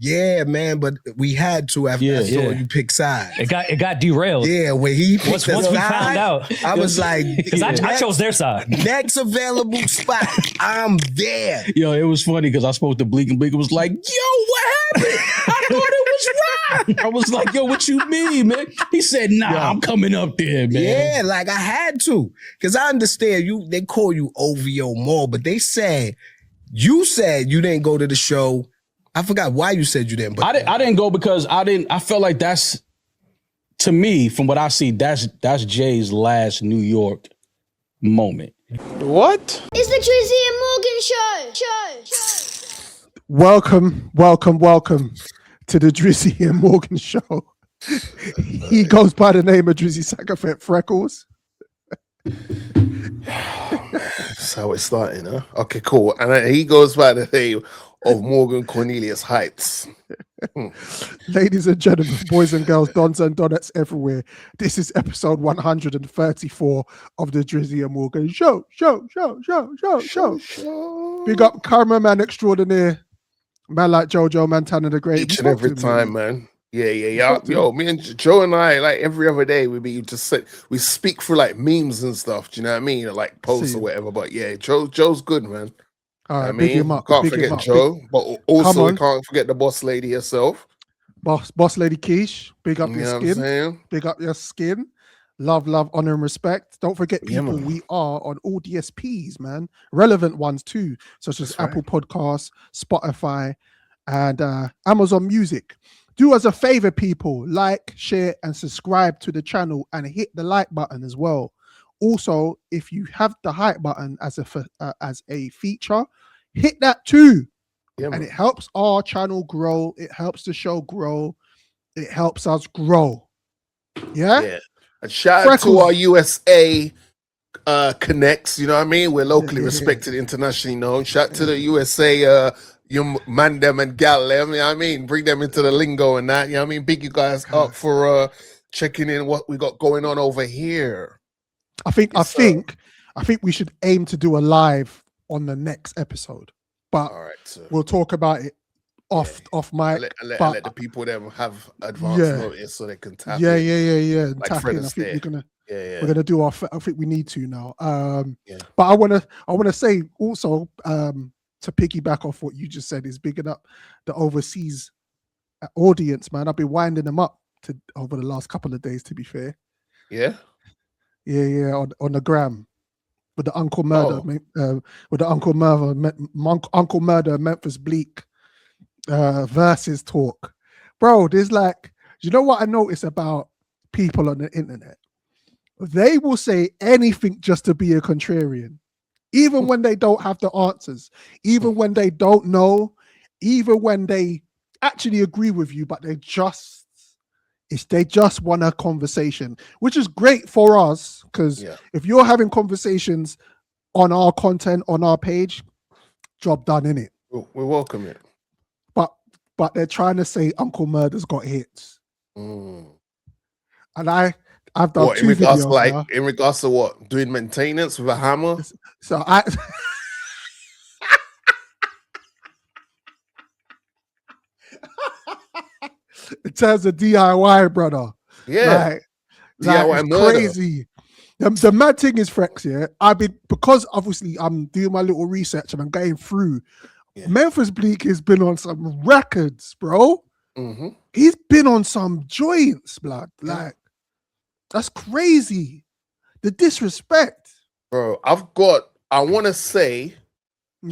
Yeah, man, but we had to after I saw you pick sides. It got derailed. Yeah, when he picked once we found out, I was like, because I chose their side. Next available spot, I'm there. Yo, it was funny because I spoke to Bleek and Bleek was like, yo, what happened? I thought it was wrong. I was like, yo, what you mean, man? He said, nah, I'm coming up there, man. Yeah, like I had to. Because I understand they call you OVO more, but you said you didn't go to the show. I forgot why you said you didn't. But I didn't go because I felt like that's, to me, from what I see, that's Jay's last New York moment. What? It's the Drizzy Morgan Show. Welcome to the Drizzy and Morgan Show. He goes by the name of Drizzy Sackafet Freckles. That's how it's starting, huh? Okay, cool. And he goes by the name of Morgan Cornelius Heights. Ladies and gentlemen, boys and girls, dons and donuts everywhere. This is episode 134 of the Drizzy and Morgan Show. Big up cameraman extraordinaire, man like Jojo Montana the Great. Each and every time, man. Yeah. Yo, me and Joe and I, like every other day, we speak through like memes and stuff. Do you know what I mean? Or like posts or whatever. But yeah, Joe's good, man. All right, I mean, can't forget Joe, but also we can't forget the boss lady herself. Boss lady Keish, big up your You know skin. Big up your skin. Love, honor, and respect. Don't forget, people, we are on all DSPs, man. Relevant ones too, such as Apple Podcasts, Spotify, and Amazon Music. Do us a favor, people. Like, share, and subscribe to the channel and hit the like button as well. Also, if you have the hype button as a feature, hit that too. And it helps our channel grow. It helps the show grow. It helps us grow. Yeah. And shout out to our USA connects. You know what I mean? We're locally respected, internationally known. Shout out to the USA you man them and gal them. You know what I mean? Bring them into the lingo and that. You know what I mean? Big you guys up for checking in what we got going on over here. I think we should aim to do a live on the next episode, but we'll talk about it off mic. Let the people them have advance notice so they can tap. Yeah. Like tap Fred in. I think we're gonna do our. I think we need to now. But I wanna say also to piggyback off what you just said is bigging up the overseas audience, man. I've been winding them up over the last couple of days. To be fair. Yeah. Yeah, on the gram with the Uncle Murda, Uncle Murda, Memphis Bleek versus talk, bro. There's like, you know what I notice about people on the internet? They will say anything just to be a contrarian, even when they don't have the answers, even when they don't know, even when they actually agree with you, but they just want a conversation, which is great for us because if you're having conversations on our content on our page, job done, innit? We welcome it. But they're trying to say Uncle Murda's got hits, and I've done two videos in regards to what, doing maintenance with a hammer. So in terms of DIY, brother. Yeah. DIY crazy. The mad thing is, Frex, because obviously I'm doing my little research and I'm going through. Memphis Bleek has been on some records, bro. Mm-hmm. He's been on some joints, blood. Like, that's crazy. The disrespect. Bro, I want to say,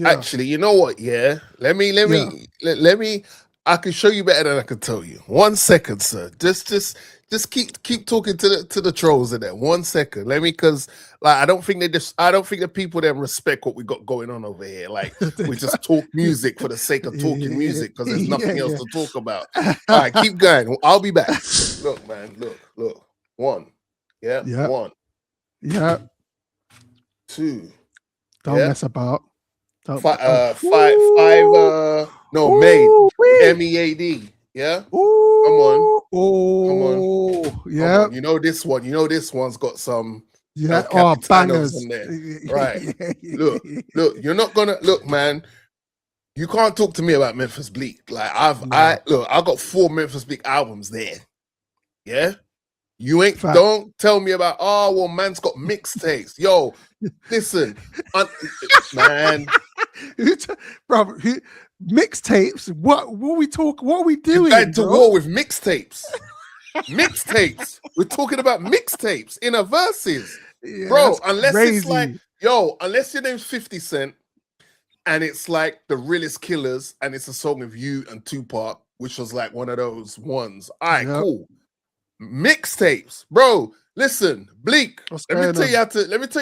actually, you know what? Yeah. Let me, I can show you better than I can tell you. 1 second, sir. Just keep talking to the trolls in there. 1 second. Let me, because like I don't think the people that respect what we got going on over here. Like we just talk music for the sake of talking music because there's nothing else to talk about. All right, keep going. I'll be back. Look, man. Look. 1. Yeah. 1. Yeah. 2. Don't mess about. 5. No, made. MEAD. Yeah. Ooh, Come on. Yeah. Come on. You know this one. This one's got some bangers in there. Right. Look. You're not gonna look, man. You can't talk to me about Memphis Bleek. Like I got 4 Memphis Bleek albums there. Yeah. You ain't Fact. don't tell me about man's got mixtapes. Yo, listen, man. Bro, mixtapes. What are we doing? You going to bro? war with mixtapes. Mixtapes. We're talking about mixtapes in a verses. Yeah, Bro, that's unless crazy. it's like, unless your name's 50 Cent and it's like the realest killers and it's a song of you and Tupac, which was like one of those ones. All right, cool. Mixtapes, bro. Listen, Bleek. Let me tell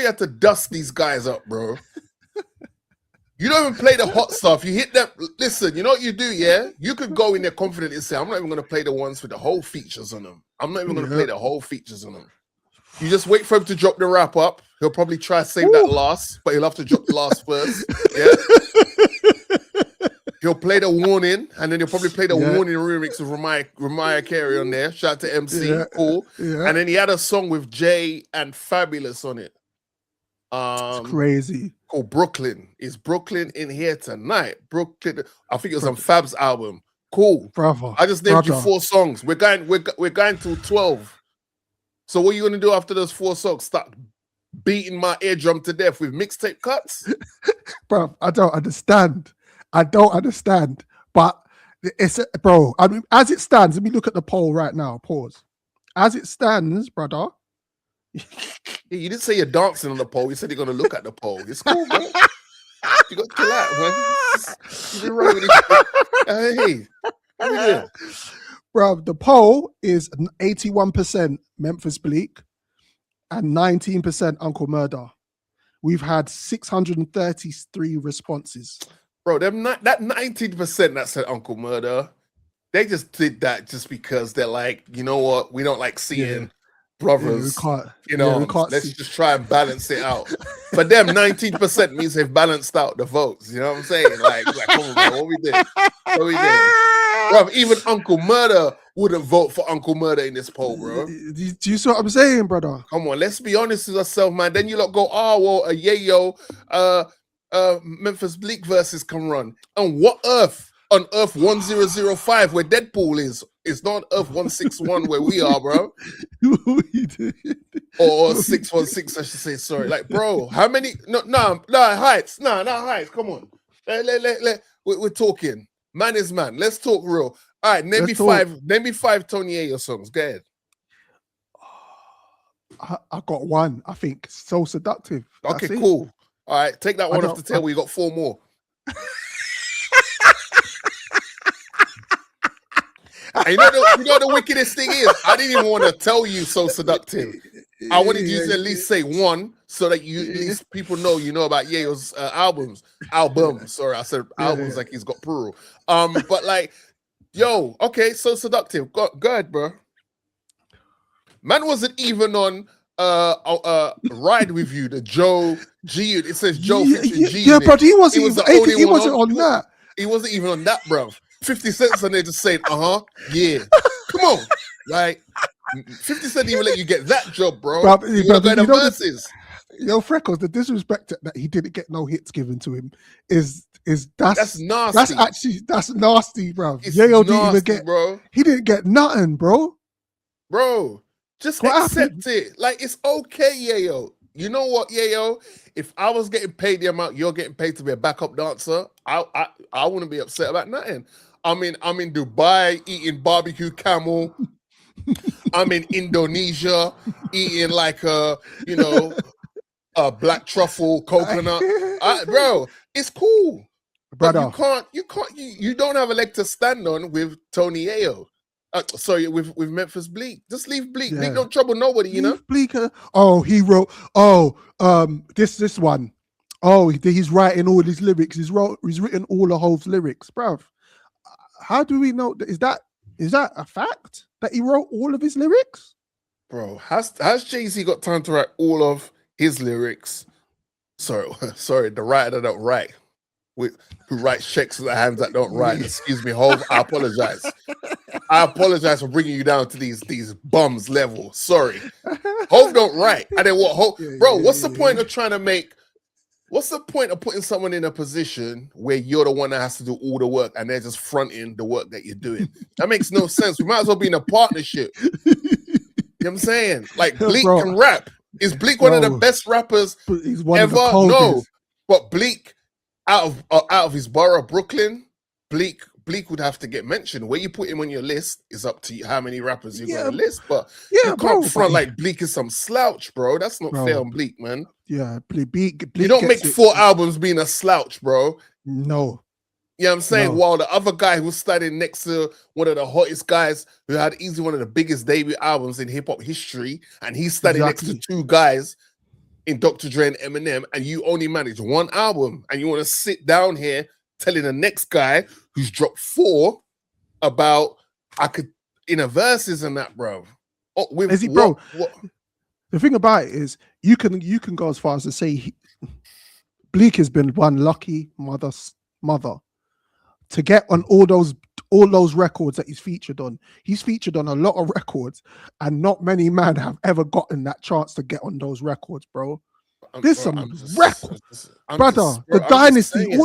you how to dust these guys up, bro. You don't even play the hot stuff. You hit that. Listen, you know what you do, yeah? You could go in there confident and say, I'm not even going to play the ones with the whole features on them. I'm not even going to play the whole features on them. You just wait for him to drop the wrap up. He'll probably try to save that last, but he'll have to drop the last first. Yeah. He'll play the warning, and then he'll probably play the warning remix of Ramaya Carey on there. Shout out to MC, cool. Yeah. And then he had a song with Jay and Fabulous on it. It's crazy. Called Brooklyn. Is Brooklyn in here tonight? Brooklyn. I think it was on Fab's album. Cool, brother. I just named you 4 songs. We're going to 12. So what are you gonna do after those 4 songs? Start beating my eardrum to death with mixtape cuts? Bro, I don't understand. But it's bro. I mean, as it stands, let me look at the poll right now. Pause. As it stands, brother. You didn't say you're dancing on the poll. You said you're gonna look at the poll. It's cool, man. You got to chill out, man. You didn't run with it. Hey, what are we doing? Bro, the poll is 81% Memphis Bleek and 19% Uncle Murda. We've had 633 responses. Bro, that 19% that said Uncle Murda, they just did that just because they're like, you know what? We don't like seeing brothers. Let's just try and balance it out. For them, 19% means they've balanced out the votes. You know what I'm saying? Like come on, man, what we did? Bro, even Uncle Murda wouldn't vote for Uncle Murda in this poll, bro. Do you see what I'm saying, brother? Come on, let's be honest with ourselves, man. Then you lot go, Memphis Bleek versus can run. On what earth? On Earth 1005, where Deadpool is. It's not Earth 161 where we are, bro. Or 616, I should say. Sorry. Like, bro, how many? No, Heights. No, not Heights. Come on. We're talking. Man is man. Let's talk real. All right, name me 5 Tony Ayo songs. Go ahead. I got one. I think So Seductive. Okay, cool. All right, take that one off the table. You got 4 more. And you know the wickedest thing is, I didn't even want to tell you So Seductive. I wanted you to at least say one so that you at least people know you know about Yayo's albums. Sorry, I said albums like he's got plural. But like, yo, okay, So Seductive. Go ahead, bro. Man wasn't even on Ride With You, the Joe G. It says Joe featuring G. Yeah, but he wasn't on that. He wasn't even on that, bro. 50 Cent's on there just saying, yeah. Come on. Like, 50 Cent didn't even let you get that job, bro. You gotta go to verses. Freckles, the disrespect that he didn't get no hits given to him is that's nasty. That's nasty, bro. Yayo didn't even get, bro. He didn't get nothing, bro. Bro, just accept it. Like, it's okay, Yayo. You know what, Yayo? If I was getting paid the amount you're getting paid to be a backup dancer, I wouldn't be upset about nothing. I'm in Dubai eating barbecue camel. I'm in Indonesia eating like a black truffle coconut. Bro, it's cool. Brother. But you don't have a leg to stand on with Tony Ayo. With Memphis Bleek. Just leave Bleek. Bleek don't trouble nobody, you know? Bleek, he wrote, this one. He's writing all his lyrics. He's written all of Hove's lyrics, bruv. How do we know? Is that a fact that he wrote all of his lyrics? Bro, has Jay-Z got time to write all of his lyrics? Sorry, the writer that don't write. Who writes checks with the hands that don't write. Excuse me, Hove. I apologize. I apologize for bringing you down to these bums level. Sorry. Hove don't write. And then what? Bro, what's the point of trying to make What's the point of putting someone in a position where you're the one that has to do all the work and they're just fronting the work that you're doing? That makes no sense. We might as well be in a partnership. You know what I'm saying? Like Bleek can rap. Is Bleek one of the best rappers He's one ever? of the No, but Bleek out of his borough, Brooklyn, Bleek would have to get mentioned. Where you put him on your list is up to you. How many rappers you're gonna list? But you can't front like Bleek is some slouch, bro. That's not fair on Bleek, man. Yeah, Bleek you don't make 4 albums being a slouch, bro. No. You know what I'm saying? While the other guy who's standing next to one of the hottest guys who had easily one of the biggest debut albums in hip-hop history, and he's standing next to 2 guys in Dr. Dre and Eminem, and you only manage 1 album, and you want to sit down here telling the next guy who's dropped 4 about in a verses and that, bro. Is he, bro? The thing about it is, you can go as far as to say Bleek has been one lucky mother to get on all those records that he's featured on. He's featured on a lot of records, and not many men have ever gotten that chance to get on those records, bro. There's some records, brother. The Dynasty,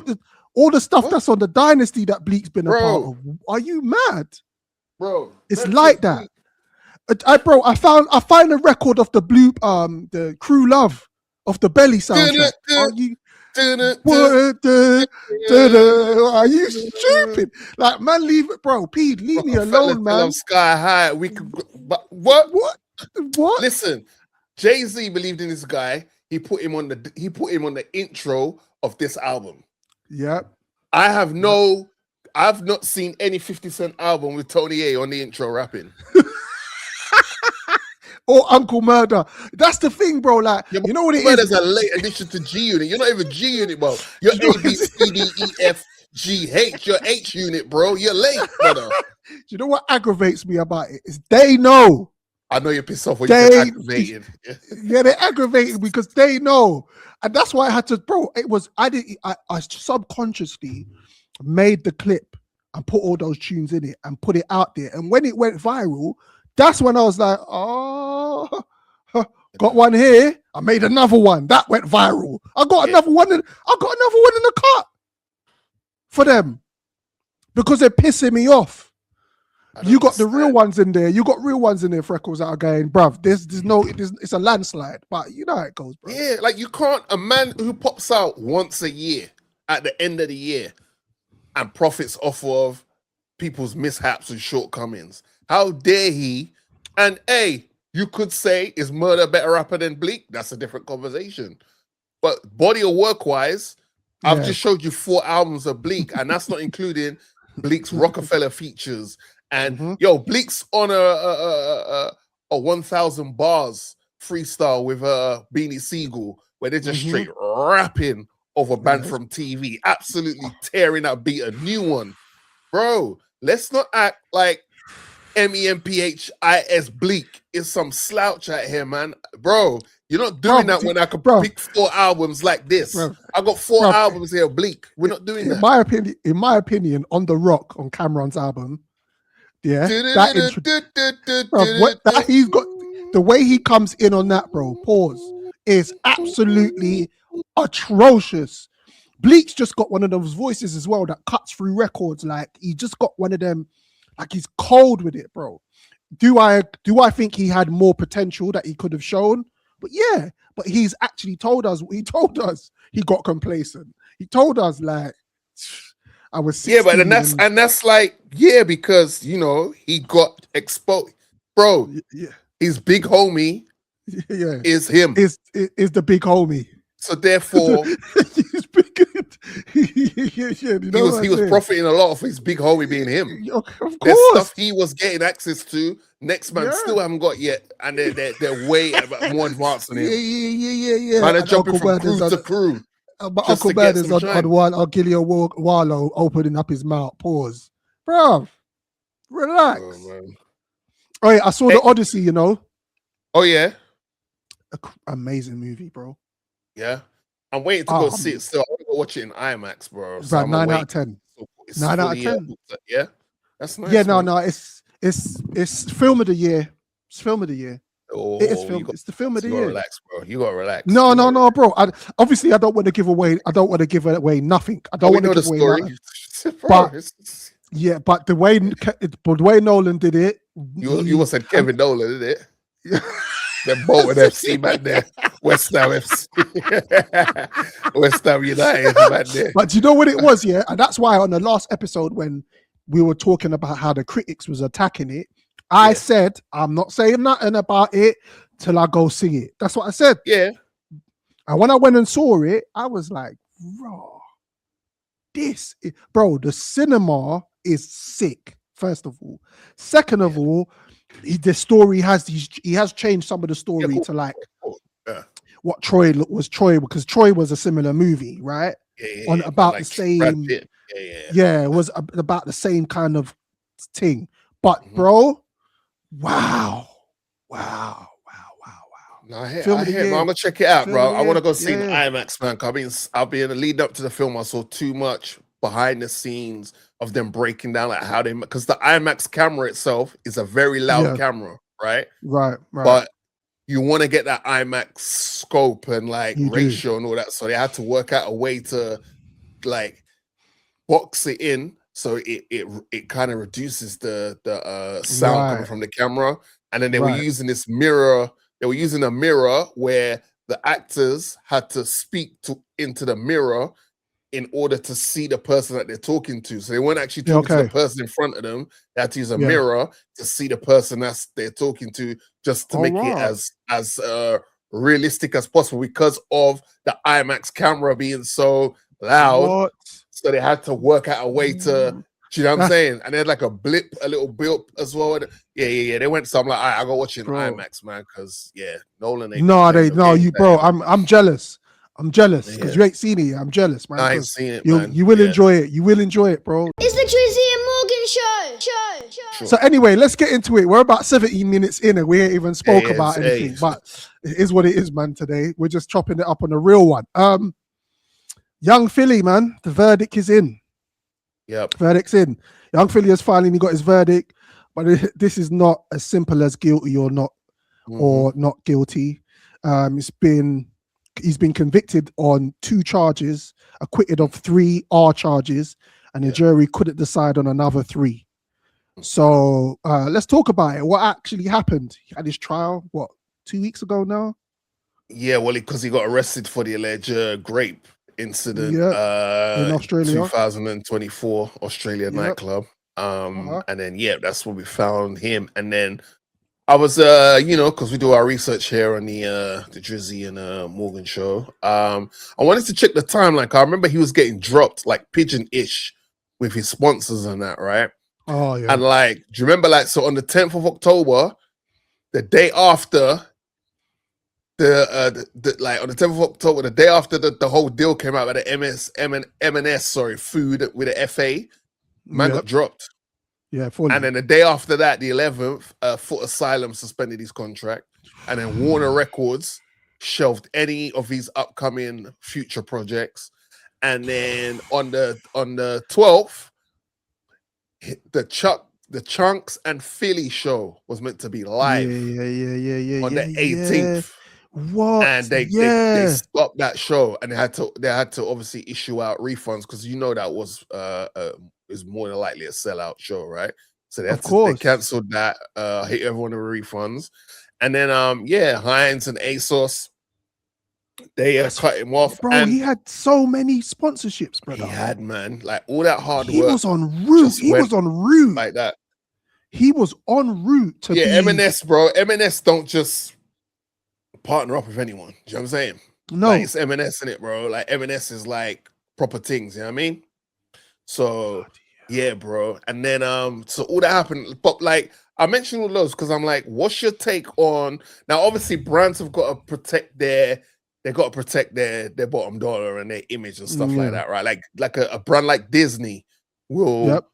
all the stuff that's on the Dynasty that Bleek's been a part of. Are you mad, bro? It's like that. I found a record of the the Crew Love of the Belly soundtrack. Are you stupid? Like, man, leave it, bro. Pete, leave me alone, man. Sky High. We could, but what? Listen, Jay-Z believed in this guy. He put him on the intro of this album. Yep. I've not seen any 50 Cent album with Tony A on the intro rapping. Or Uncle Murda. That's the thing, bro. Like, you know what it is? Murda's a late addition to G Unit. You're not even G Unit, bro. You're A, B, C, D, E, F, G, H. You're H Unit, bro. You're late, brother. You know what aggravates me about it? Is they know. I know you're pissed off when you're aggravated. Yeah, they're aggravated because they know. And that's why I had to, bro. I subconsciously made the clip and put all those tunes in it and put it out there. And when it went viral, that's when I was like, oh, got one here. I made another one that went viral. I got another one in the cut for them because they're pissing me off. You got the real ones in there. You got real ones in there, Freckles, that are going, bruv. It's a landslide, but you know how it goes, bro. Yeah, like a man who pops out once a year at the end of the year and profits off of people's mishaps and shortcomings. How dare he? And you could say, is Murda a better rapper than Bleek? That's a different conversation. But body of work wise, I've just showed you 4 albums of Bleek, and that's not including Bleek's Rockefeller features. And Bleek's on a 1,000 bars freestyle with Beanie Siegel, where they're just straight rapping over Band from TV, absolutely tearing that beat, a new one, bro. Let's not act like MEMPHIS Bleek is some slouch out here, man. Bro, you're not doing that when I could pick 4 albums like this. I got 4 albums here, Bleek. We're not doing that. In my opinion, On The Rock on Cameron's album, he's got the way he comes in on that, bro. Pause. Is absolutely atrocious. Bleek's just got one of those voices as well that cuts through records. Like, he just got one of them. Like, he's cold with it, bro. Do I think he had more potential that he could have shown? But yeah, but he's actually told us. He told us he got complacent. He told us, like, I was 16. Yeah, but that's like, because he got exposed, bro. Yeah, his big homie, is him. Is the big homie. So therefore, he's big. He was profiting a lot of his big homie being him. Of course, there's stuff he was getting access to. Next man still haven't got yet, and they're way more advanced than him. Yeah. Man, they're jumping from crew to crew. But Uncle Murda's on one, Gilly Wallow opening up his mouth. Pause, bro. Relax. Oh yeah, I saw the Odyssey. Oh yeah, amazing movie, bro. Yeah, I'm waiting to go see it. Still, I want to go watch it in IMAX, bro. It's about 9 out of 10. 9 out of 10. Yeah, that's nice. Yeah, no, it's film of the year. It's film of the year. Oh, It is film. It's the film of the you gotta year. relax, bro. You gotta relax. No, bro. Obviously, I don't want to give away. I don't want to give away nothing. I don't want to give away nothing. Bro, yeah, but the way Nolan did it, you must said Kevin Nolan, did it? They're Bolton FC man there, West Ham FC, West Ham United man there. But do you know what it was? Yeah, and that's why on the last episode when we were talking about how the critics was attacking it, I said I'm not saying nothing about it till I go see it. That's what I said. Yeah. And when I went and saw it, I was like, bro, the cinema is sick. First of all, second of all, the story he has changed some of the story to like what Troy was because Troy was a similar movie, right? About the same. It was about the same kind of thing. But bro, wow. No, I hear, I'm gonna check it out, bro. I want to go see the IMAX, man. I've been in the lead up to the film. I saw too much behind the scenes of them breaking down like how they, because the IMAX camera itself is a very loud camera, right? Right. But you want to get that IMAX scope and like ratio and all that, so they had to work out a way to like box it in so it kind of reduces the sound coming from the camera, and then they were using this mirror. They were using a mirror where the actors had to speak into the mirror in order to see the person that they're talking to. So they weren't actually talking to the person in front of them. They had to use a mirror to see the person they're talking to, just to make it as realistic as possible because of the IMAX camera being so loud. So they had to work out a way to, you know what I'm saying? And they had like a little blip as well. Yeah. They went, so I'm like, all right, I go watch it in IMAX, man, because Nolan ain't. Bro, I'm jealous. I'm jealous because you ain't seen it yet. I'm jealous, man. I ain't seen it, man. You will enjoy it. You will enjoy it, bro. It's the Drizzy and Morgan Show. Sure. So anyway, let's get into it. We're about 17 minutes in and we ain't even spoke about anything, but it is what it is, man, today. We're just chopping it up on a real one. Young Philly, man, the verdict is in. Yep. Verdict's in. Young Philly has finally got his verdict, but this is not as simple as guilty or not, or not guilty. He's been convicted on 2 charges, acquitted of 3 R charges, and the jury couldn't decide on another 3. So let's talk about it. What actually happened? He had his trial, 2 weeks ago now? Yeah, well, because he got arrested for the alleged grape incident in Australia, 2024 Australia nightclub. And then that's where we found him. And then I was because we do our research here on the Drizzy and Morgan Show. I wanted to check the timeline. I remember he was getting dropped like pigeon-ish with his sponsors and that, right? Oh yeah. And like, do you remember so on the 10th of October, the day after on the 10th of October, the day after the whole deal came out by the M&S food with the FA, man got dropped. Yeah, fully. And then the day after that, the 11th, Foot Asylum suspended his contract, and then Warner Records shelved any of his upcoming future projects. And then on the 12th, the Chunks and Philly show was meant to be live. On the 18th. What? And they stopped that show, and they had to obviously issue out refunds because that was is more than likely a sellout show, right? So they canceled that, hit everyone with refunds. And then Heinz and ASOS, they cut him off. Bro, and he had so many sponsorships, brother. He had, man, like all that hard work. He was on route. He was on route like that. He was on route to be M&S, bro. M&S don't just partner up with anyone. Do you know what I'm saying? No, like, it's M&S in it, bro. Like M&S is like proper things. You know what I mean? So bro. And then so all that happened, but like I mentioned all those because I'm like, what's your take on now? Obviously, brands have got to protect their bottom dollar and their image and stuff like that, right? Like a brand like Disney will,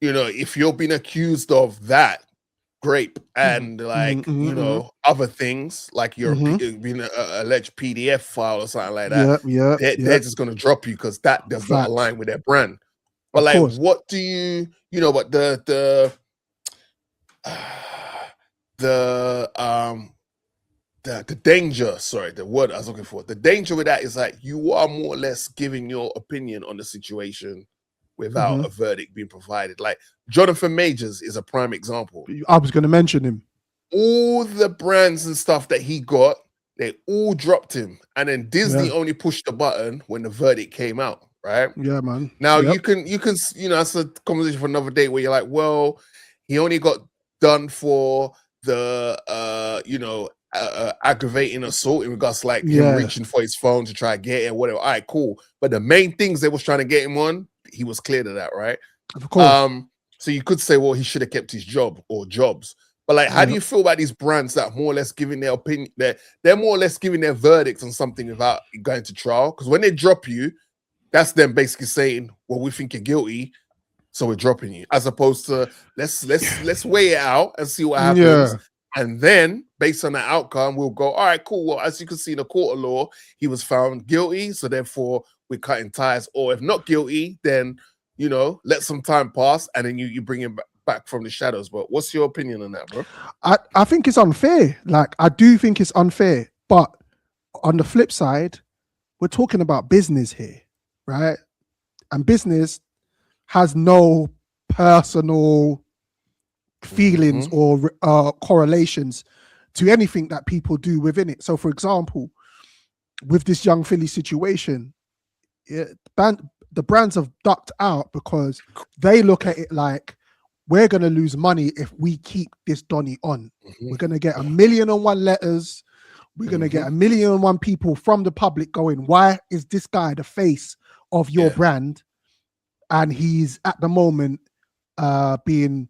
if you're being accused of that grape and other things like you're being an alleged PDF file or something like that, they're just gonna drop you because that does not align with their brand. But like, what do you but the danger, sorry, the word I was looking for. The danger with that is like you are more or less giving your opinion on the situation without a verdict being provided. Like Jonathan Majors is a prime example. I was going to mention him. All the brands and stuff that he got, they all dropped him. And then Disney only pushed the button when the verdict came out, right? Yeah, man. Now you can, that's a conversation for another day where you're like, well, he only got done for the, aggravating assault in regards to like him reaching for his phone to try to get it, whatever. All right, cool. But the main things they was trying to get him on, he was cleared of that, right? Of course. So you could say, well, he should have kept his job or jobs. But like, how do you feel about these brands that are more or less giving their opinion? They're more or less giving their verdicts on something without going to trial. Because when they drop you, that's them basically saying, well, we think you're guilty, so we're dropping you. As opposed to let's weigh it out and see what happens. Yeah. And then based on that outcome, we'll go, all right, cool. Well, as you can see in the court of law, he was found guilty. So therefore we're cutting ties. Or if not guilty, then, let some time pass and then you bring him back from the shadows. But what's your opinion on that, bro? I think it's unfair. Like, I do think it's unfair. But on the flip side, we're talking about business here, right? And business has no personal feelings or correlations to anything that people do within it. So, for example, with this young Philly situation, the brands have ducked out because they look at it like, we're going to lose money if we keep this Donny on. We're going to get 1,000,001 letters. We're going to get 1,000,001 people from the public going, why is this guy the face of your brand? And he's at the moment being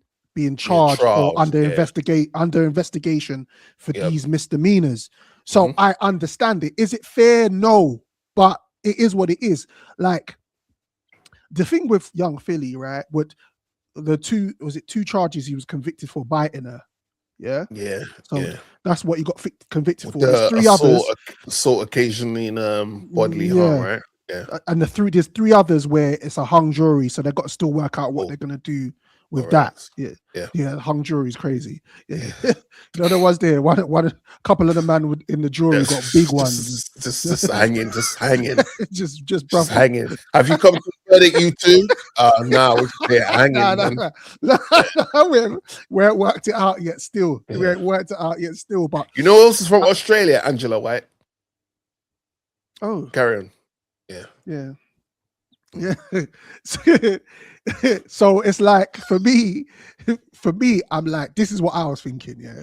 charged or under investigation for these misdemeanors. So I understand it. Is it fair? No, but it is what it is. Like, the thing with young Philly, right? With the two charges he was convicted for, biting her. Yeah. That's what he got convicted for. There's three others. Assault occasionally in bodily harm, right? Yeah. And there's three others where it's a hung jury, so they've got to still work out what they're gonna do with that. Yeah. Hung jury is crazy. Yeah. There was there one couple of the man in the jury got big ones. Just hanging. just hanging. Have you come to verdict, you two? No, we're hanging. No, we ain't worked it out yet. Still, we ain't worked it out yet. Still, but you know who else is from Australia? Angela White. Oh, carry on. Yeah. So it's like for me, I'm like, this is what I was thinking. Yeah.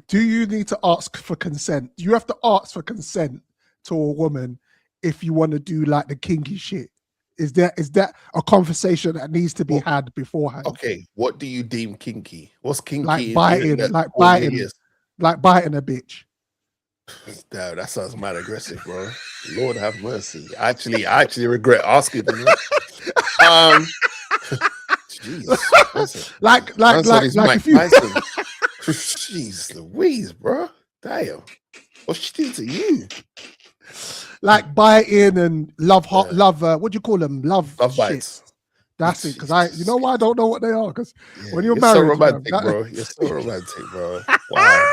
Do you need to ask for consent? You have to ask for consent to a woman if you want to do like the kinky shit. Is that a conversation that needs to be had beforehand? Okay. What do you deem kinky? What's kinky? Like biting a bitch. Damn, that sounds mad aggressive, bro. Lord have mercy. I actually regret asking them. Jeez, like if you... Jeez Louise, bro. Damn. What's she do to you? Like biting and love, what do you call them? Love bites. That's it. Because you know why I don't know what they are? Because when you're married, so romantic, bro. You're so romantic, bro. Wow.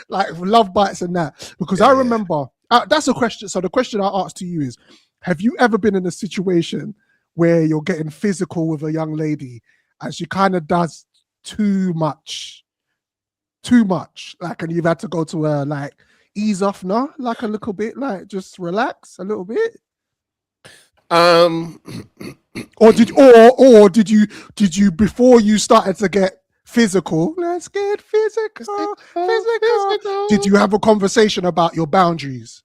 Like love bites and that. Because I remember that's a question. So the question I asked to you is, have you ever been in a situation where you're getting physical with a young lady and she kind of does too much, like, and you've had to go to her, like, ease off, no? Like a little bit, like just relax a little bit? Or did you before you started to get physical, let's get physical. Did you have a conversation about your boundaries?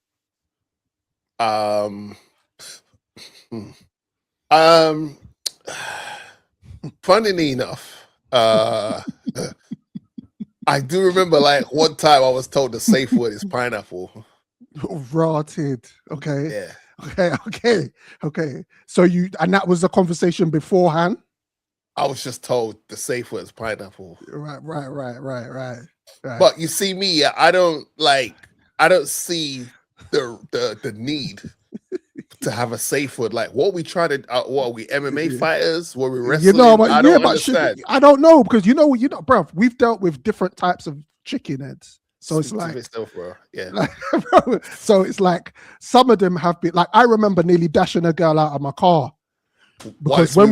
Funnily enough, I do remember like one time I was told the safe word is pineapple. Rotted. Okay. Yeah. Okay. So and that was a conversation beforehand? I was just told the safe word is pineapple. Right. But you see me, I don't see the need to have a safe word. Like, what are we trying to? What are we, MMA fighters? Were we You wrestling? know, but I don't understand. I don't know because bro. We've dealt with different types of chicken heads, so it's Speak to like, yourself, bro. Yeah. like, bro, so it's like some of them have been like. I remember nearly dashing a girl out of my car because while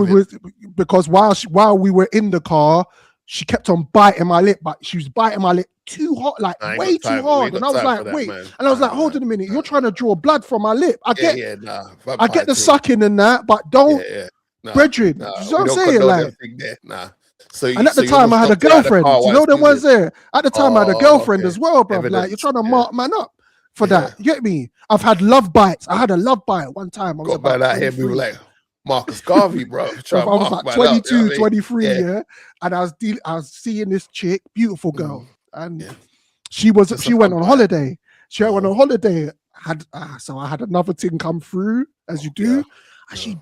we were in the car, she kept on biting my lip, but she was biting my lip too hot, like way too hard. And I was like, wait, and I was like, hold on a minute, you're trying to draw blood from my lip. I get the sucking and that, but don't, brethren. You know what I'm saying? Like, So and at the time I had a girlfriend. You know the ones there. At the time I had a girlfriend as well, bro. Like, you're trying to mark man up for that. You get me? I've had love bites. I had a love bite one time. I was about that here. We were like Marcus Garvey, bro. I was like 22, 23, yeah. And I was seeing this chick, beautiful girl, and she went on holiday. She went on holiday. So I had another thing come through, as you do, and she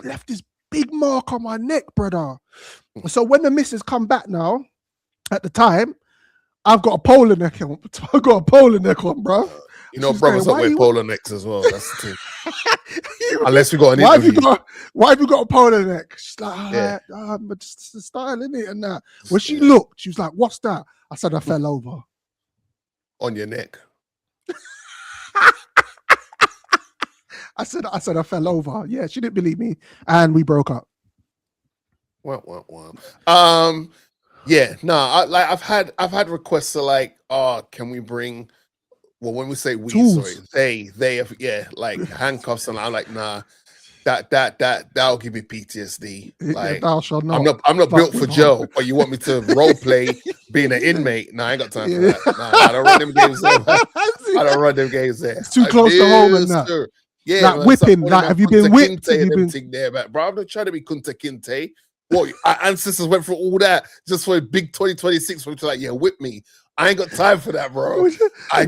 left this big mark on my neck, brother. So when the missus come back now, at the time, I've got a polar neck on. I've got a polar neck on, bro. You know, brothers don't wear polar necks as well. That's the thing. Unless we got an interview. Why have you got a polar neck? She's like, but it's the style, isn't it? And that. When she looked, she was like, what's that? I said, I fell over. On your neck. I said I fell over. Yeah, she didn't believe me. And we broke up. Yeah, no, I've had requests to like, can we bring, well, when we say we, tools. Sorry, they have, like handcuffs, and I'm like, nah, that'll give me PTSD. Like, thou shalt not. I'm not built for jail, but you want me to role play being an inmate? Nah, I ain't got time for that. Nah, I don't run them games there. I don't run them games there. It's too close to home and that. Sir. Yeah, like man, whipping. Like, have you been whipped? Have you been there, man? Bro, I'm not trying to be Kunta Kinte. What, our ancestors went through all that just for a big 2026 for like, whip me. I ain't got time for that, bro. Would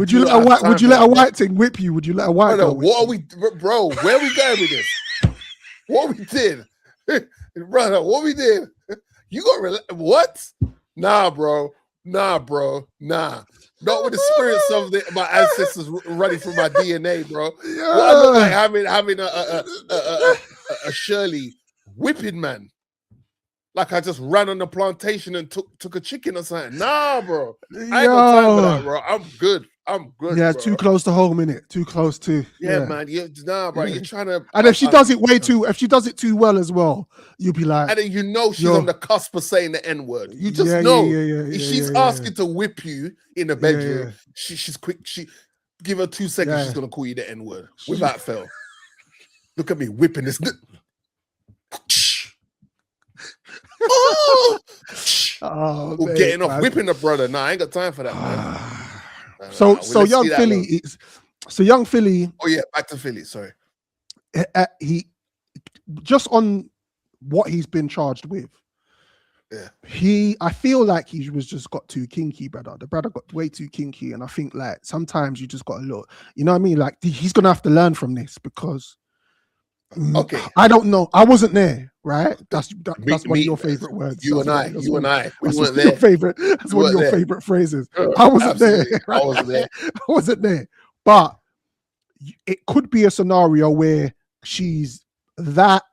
you let a white thing whip you? Would you let a white girl whip what are we, bro? Where are we going with this? What we did, brother? What we did? You got what? Nah, bro. Nah. Not with the spirits of my ancestors running through my DNA, bro. Yeah. Well, I look like having a Shirley whipping man. Like I just ran on the plantation and took a chicken or something. Nah, bro. I ain't got time for that, bro. I'm good. Yeah, bro. Too close to home, innit? Too close to. Yeah, man. Nah, bro. You're trying to. And if she does it if she does it too well as well, you'll be like. And then she's on the cusp of saying the N-word. You just know. If she's asking to whip you in the bedroom, she's quick. She give her 2 seconds, she's gonna call you the N-word without fail. Look at me whipping this. Getting off, whipping the brother. Nah, I ain't got time for that, man. So young Philly. Oh yeah, back to Philly. Sorry. He just on what he's been charged with. Yeah. I feel like he was just got too kinky, brother. The brother got way too kinky, and I think like sometimes you just got to look. You know what I mean? Like he's gonna have to learn from this because. Okay. I don't know. I wasn't there, right? That's one of your favorite words. You and I. We weren't there. That's one of your favorite phrases. I wasn't there. Right? I wasn't there. I wasn't there. But it could be a scenario where she's that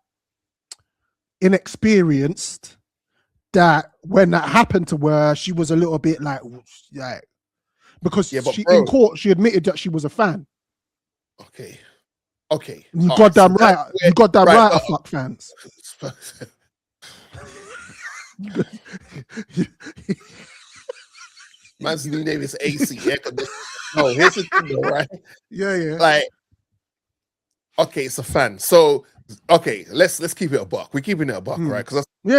inexperienced that when that happened to her, she was a little bit like because in court she admitted that she was a fan. Okay. You goddamn right. You goddamn right. I fuck fans. Man's new name is AC. No, here's the thing, though, right? Yeah. Like, okay, it's a fan. So, okay, let's keep it a buck. We're keeping it a buck, right? Because we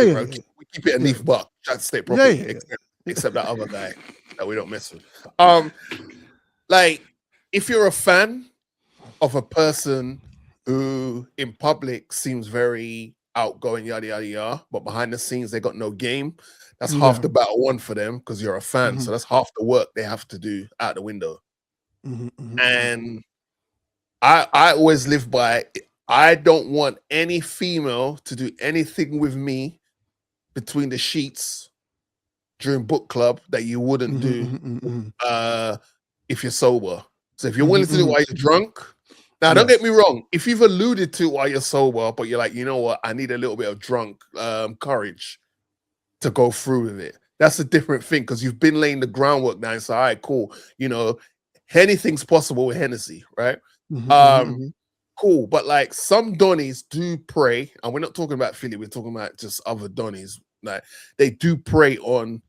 keep it a leaf buck. Try to stay properly, except that other guy that we don't mess with. Like, if you're a fan of a person who in public seems very outgoing, yada yada yada, but behind the scenes they got no game. That's half the battle won for them because you're a fan. So that's half the work they have to do out the window. And I always live by, I don't want any female to do anything with me between the sheets during book club that you wouldn't do if you're sober. So if you're willing to do it while you're drunk, Now, don't get me wrong. If you've alluded to while you're sober, but you're like, you know what, I need a little bit of drunk courage to go through with it. That's a different thing because you've been laying the groundwork now. It's all right, cool. You know, anything's possible with Hennessy, right? Cool. But like some Donnies do prey, and we're not talking about Philly, we're talking about just other Donnies. Like they do prey on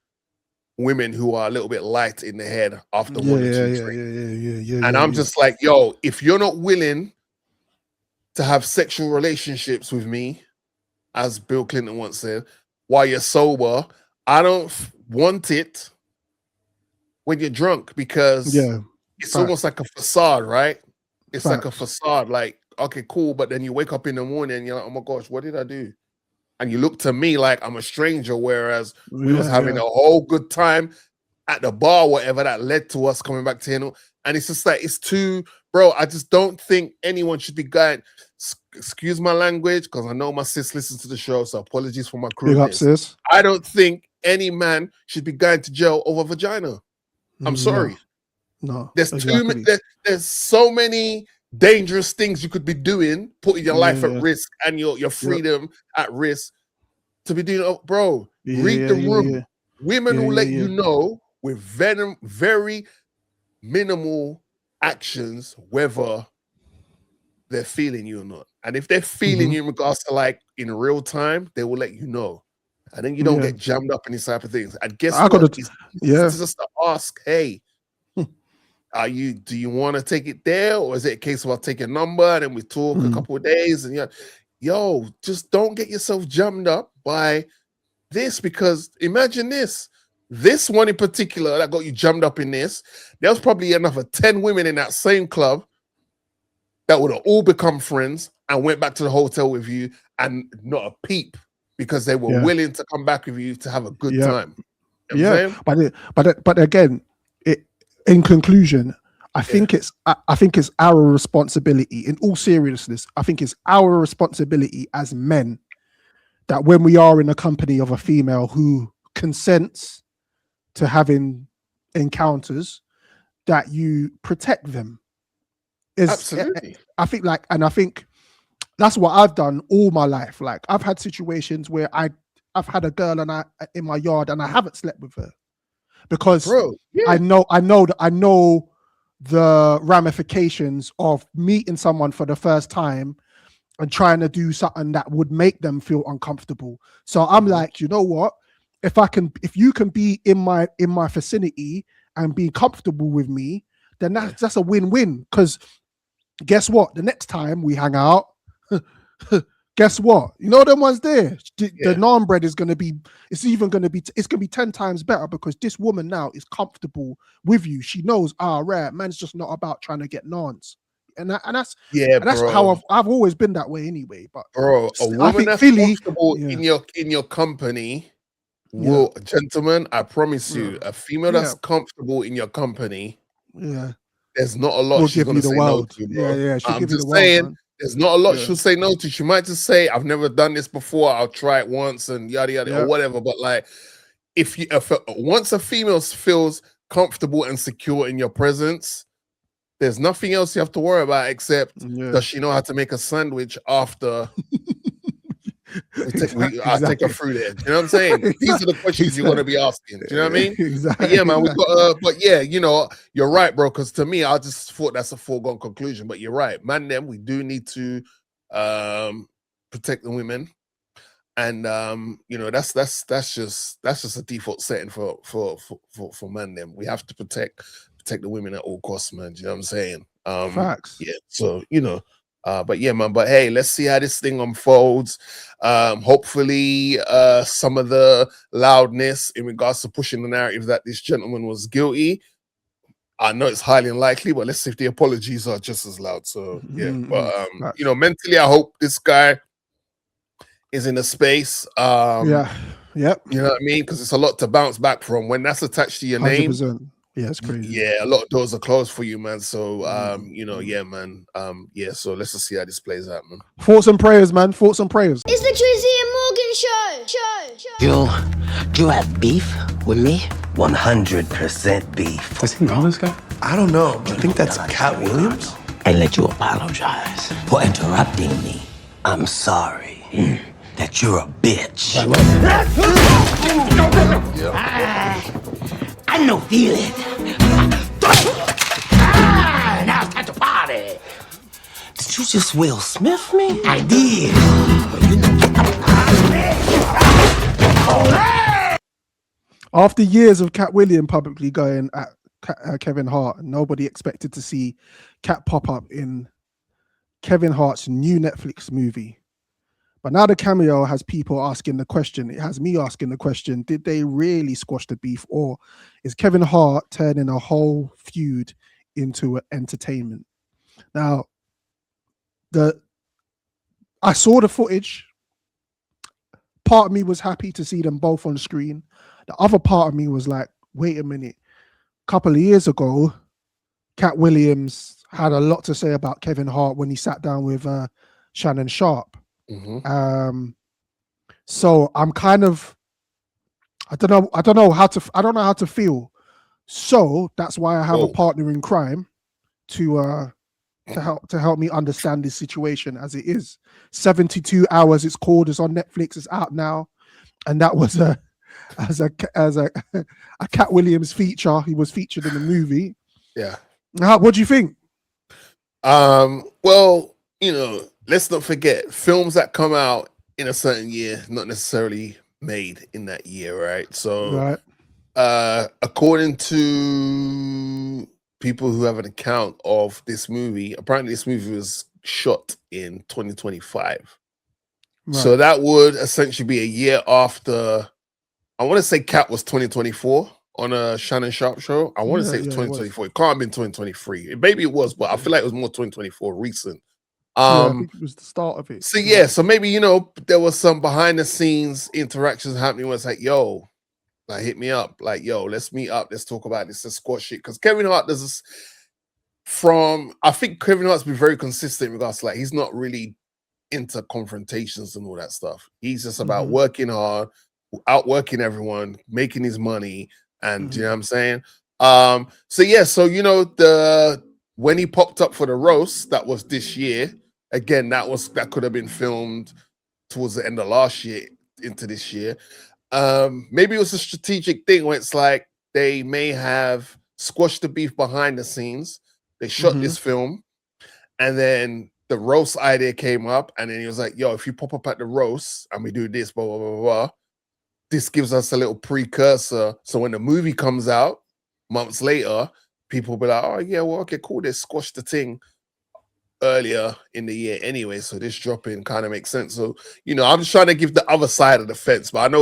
women who are a little bit light in the head after one or two drinks. And I'm just like, yo, if you're not willing to have sexual relationships with me, as Bill Clinton once said, while you're sober, I don't want it when you're drunk because it's almost like a facade, right? It's like a facade, like, okay, cool. But then you wake up in the morning and you're like, oh my gosh, what did I do? And you look to me like I'm a stranger, whereas we was having a whole good time at the bar, whatever that led to us coming back to him. And it's just like, it's too, bro, I just don't think anyone should be going, excuse my language, because I know my sis listens to the show, so apologies for my crew. I don't think any man should be going to jail over vagina. I'm sorry. No. There's there's so many dangerous things you could be doing, putting your life at risk and your freedom at risk to be doing. Bro, read the room. Women will let you know with very minimal actions whether they're feeling you or not. And if they're feeling you in regards to like in real time, they will let you know. And then you don't get jammed up in these type of things. And guess what? It's just to ask, hey, do you want to take it there, or is it a case of I'll take your number and then we talk a couple of days and yo, just don't get yourself jammed up by this, because imagine this one in particular that got you jammed up in this, there was probably another 10 women in that same club that would have all become friends and went back to the hotel with you and not a peep because they were willing to come back with you to have a good time. You know what I'm saying? But again, in conclusion, I think it's our responsibility. In all seriousness, I think it's our responsibility as men that when we are in the company of a female who consents to having encounters, that you protect them. Absolutely. I think that's what I've done all my life. Like I've had situations where I've had a girl in my yard and I haven't slept with her. Because I know the ramifications of meeting someone for the first time and trying to do something that would make them feel uncomfortable. So I'm like, you know what? If you can be in my vicinity and be comfortable with me, then that's a win-win. Because guess what? The next time we hang out, guess what? You know them ones there. The naan bread is gonna be. It's gonna be 10 times better because this woman now is comfortable with you. She knows, right, man's just not about trying to get naans, and that's how I've always been that way anyway. But bro, a woman that's comfortable in your company, gentlemen, I promise you, a female that's comfortable in your company, there's not a lot she's gonna say no to, bro. I'm just saying. There's not a lot she'll say no to. She might just say, I've never done this before. I'll try it once and yada, yada, or whatever. But like, once a female feels comfortable and secure in your presence, there's nothing else you have to worry about except does she know how to make a sandwich after I take her through there. You know what I'm saying? These are the questions you're going to be asking. Do you know what I mean? Exactly. Yeah, man. We've got, but yeah, you know, you're right, bro. Because to me, I just thought that's a foregone conclusion. But you're right, man. Then we do need to protect the women, and you know, that's just a default setting for man. Them we have to protect the women at all costs, man. Do you know what I'm saying? Facts. Yeah. So you know. But yeah, man. But hey, let's see how this thing unfolds. Hopefully, some of the loudness in regards to pushing the narrative that this gentleman was guilty, I know it's highly unlikely, but let's see if the apologies are just as loud. So yeah, but you know, mentally, I hope this guy is in a space. You know what I mean? Because it's a lot to bounce back from when that's attached to your 100%. Name. Yeah, it's crazy. Yeah, a lot of doors are closed for you, man. So, you know, yeah, man. Yeah, so let's just see how this plays out, man. Thoughts and prayers, man. Thoughts and prayers. It's the Drizzy Morgan Show. You have beef with me? 100% beef. Does he know this guy? I don't know. I think that's Katt Williams. and let you apologize for interrupting me. I'm sorry that you're a bitch. I know feel it. Now it's time to party. Did you just Will Smith me? I did. After years of Katt Williams publicly going at Kevin Hart, nobody expected to see Katt pop up in Kevin Hart's new Netflix movie. But now the cameo has people asking the question. It has me asking the question, did they really squash the beef, or is Kevin Hart turning a whole feud into entertainment? Now, I saw the footage. Part of me was happy to see them both on screen. The other part of me was like, wait a minute. A couple of years ago, Katt Williams had a lot to say about Kevin Hart when he sat down with Shannon Sharp. So I'm kind of, I don't know how to feel. So that's why I have a partner in crime to help me understand this situation as it is. 72 hours it's called. It's on Netflix. It's out now, and that was a Katt Williams feature. He was featured in the movie. Yeah. What do you think? Well, let's not forget, films that come out in a certain year, not necessarily made in that year, right? So, according to people who have an account of this movie, apparently this movie was shot in 2025. Right. So that would essentially be a year after. I want to say Katt was 2024 on a Shannon Sharp show. I want to say it was 2024. It can't have been 2023. Maybe it was, but I feel like it was more 2024 recent. I think it was the start of it. So so maybe there was some behind the scenes interactions happening where it's like, yo, like hit me up, like, yo, let's meet up, let's talk about this, let's squash shit. Because Kevin Hart does this I think Kevin Hart's been very consistent in regards to, like, he's not really into confrontations and all that stuff. He's just about working hard, outworking everyone, making his money, and you know what I'm saying? When he popped up for the roast, that was this year. Again, that could have been filmed towards the end of last year into this year. Maybe it was a strategic thing where it's like they may have squashed the beef behind the scenes. They shot this film, and then the roast idea came up, and then he was like, yo, if you pop up at the roast and we do this, blah, blah, blah, blah, this gives us a little precursor. So when the movie comes out months later, people will be like, oh, yeah, well, okay, cool. They squashed the thing earlier in the year anyway. So this dropping kind of makes sense. So, I'm just trying to give the other side of the fence. But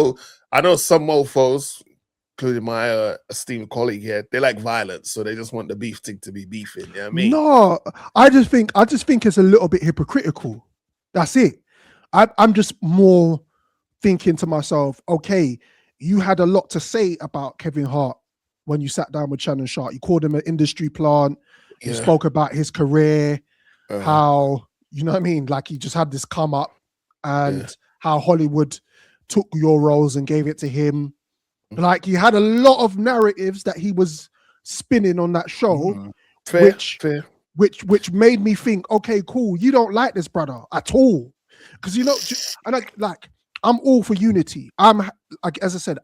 I know some mofos, including my esteemed colleague here, they like violence. So they just want the beef thing to be beefing. You know what I mean? No, I just think it's a little bit hypocritical. That's it. I'm just more thinking to myself, okay, you had a lot to say about Kevin Hart when you sat down with Shannon Sharp. You called him an industry plant. You spoke about his career, how, you know what I mean? Like, he just had this come up, and how Hollywood took your roles and gave it to him. Like, he had a lot of narratives that he was spinning on that show, which made me think, okay, cool, you don't like this brother at all. Because, I'm all for unity. As I said,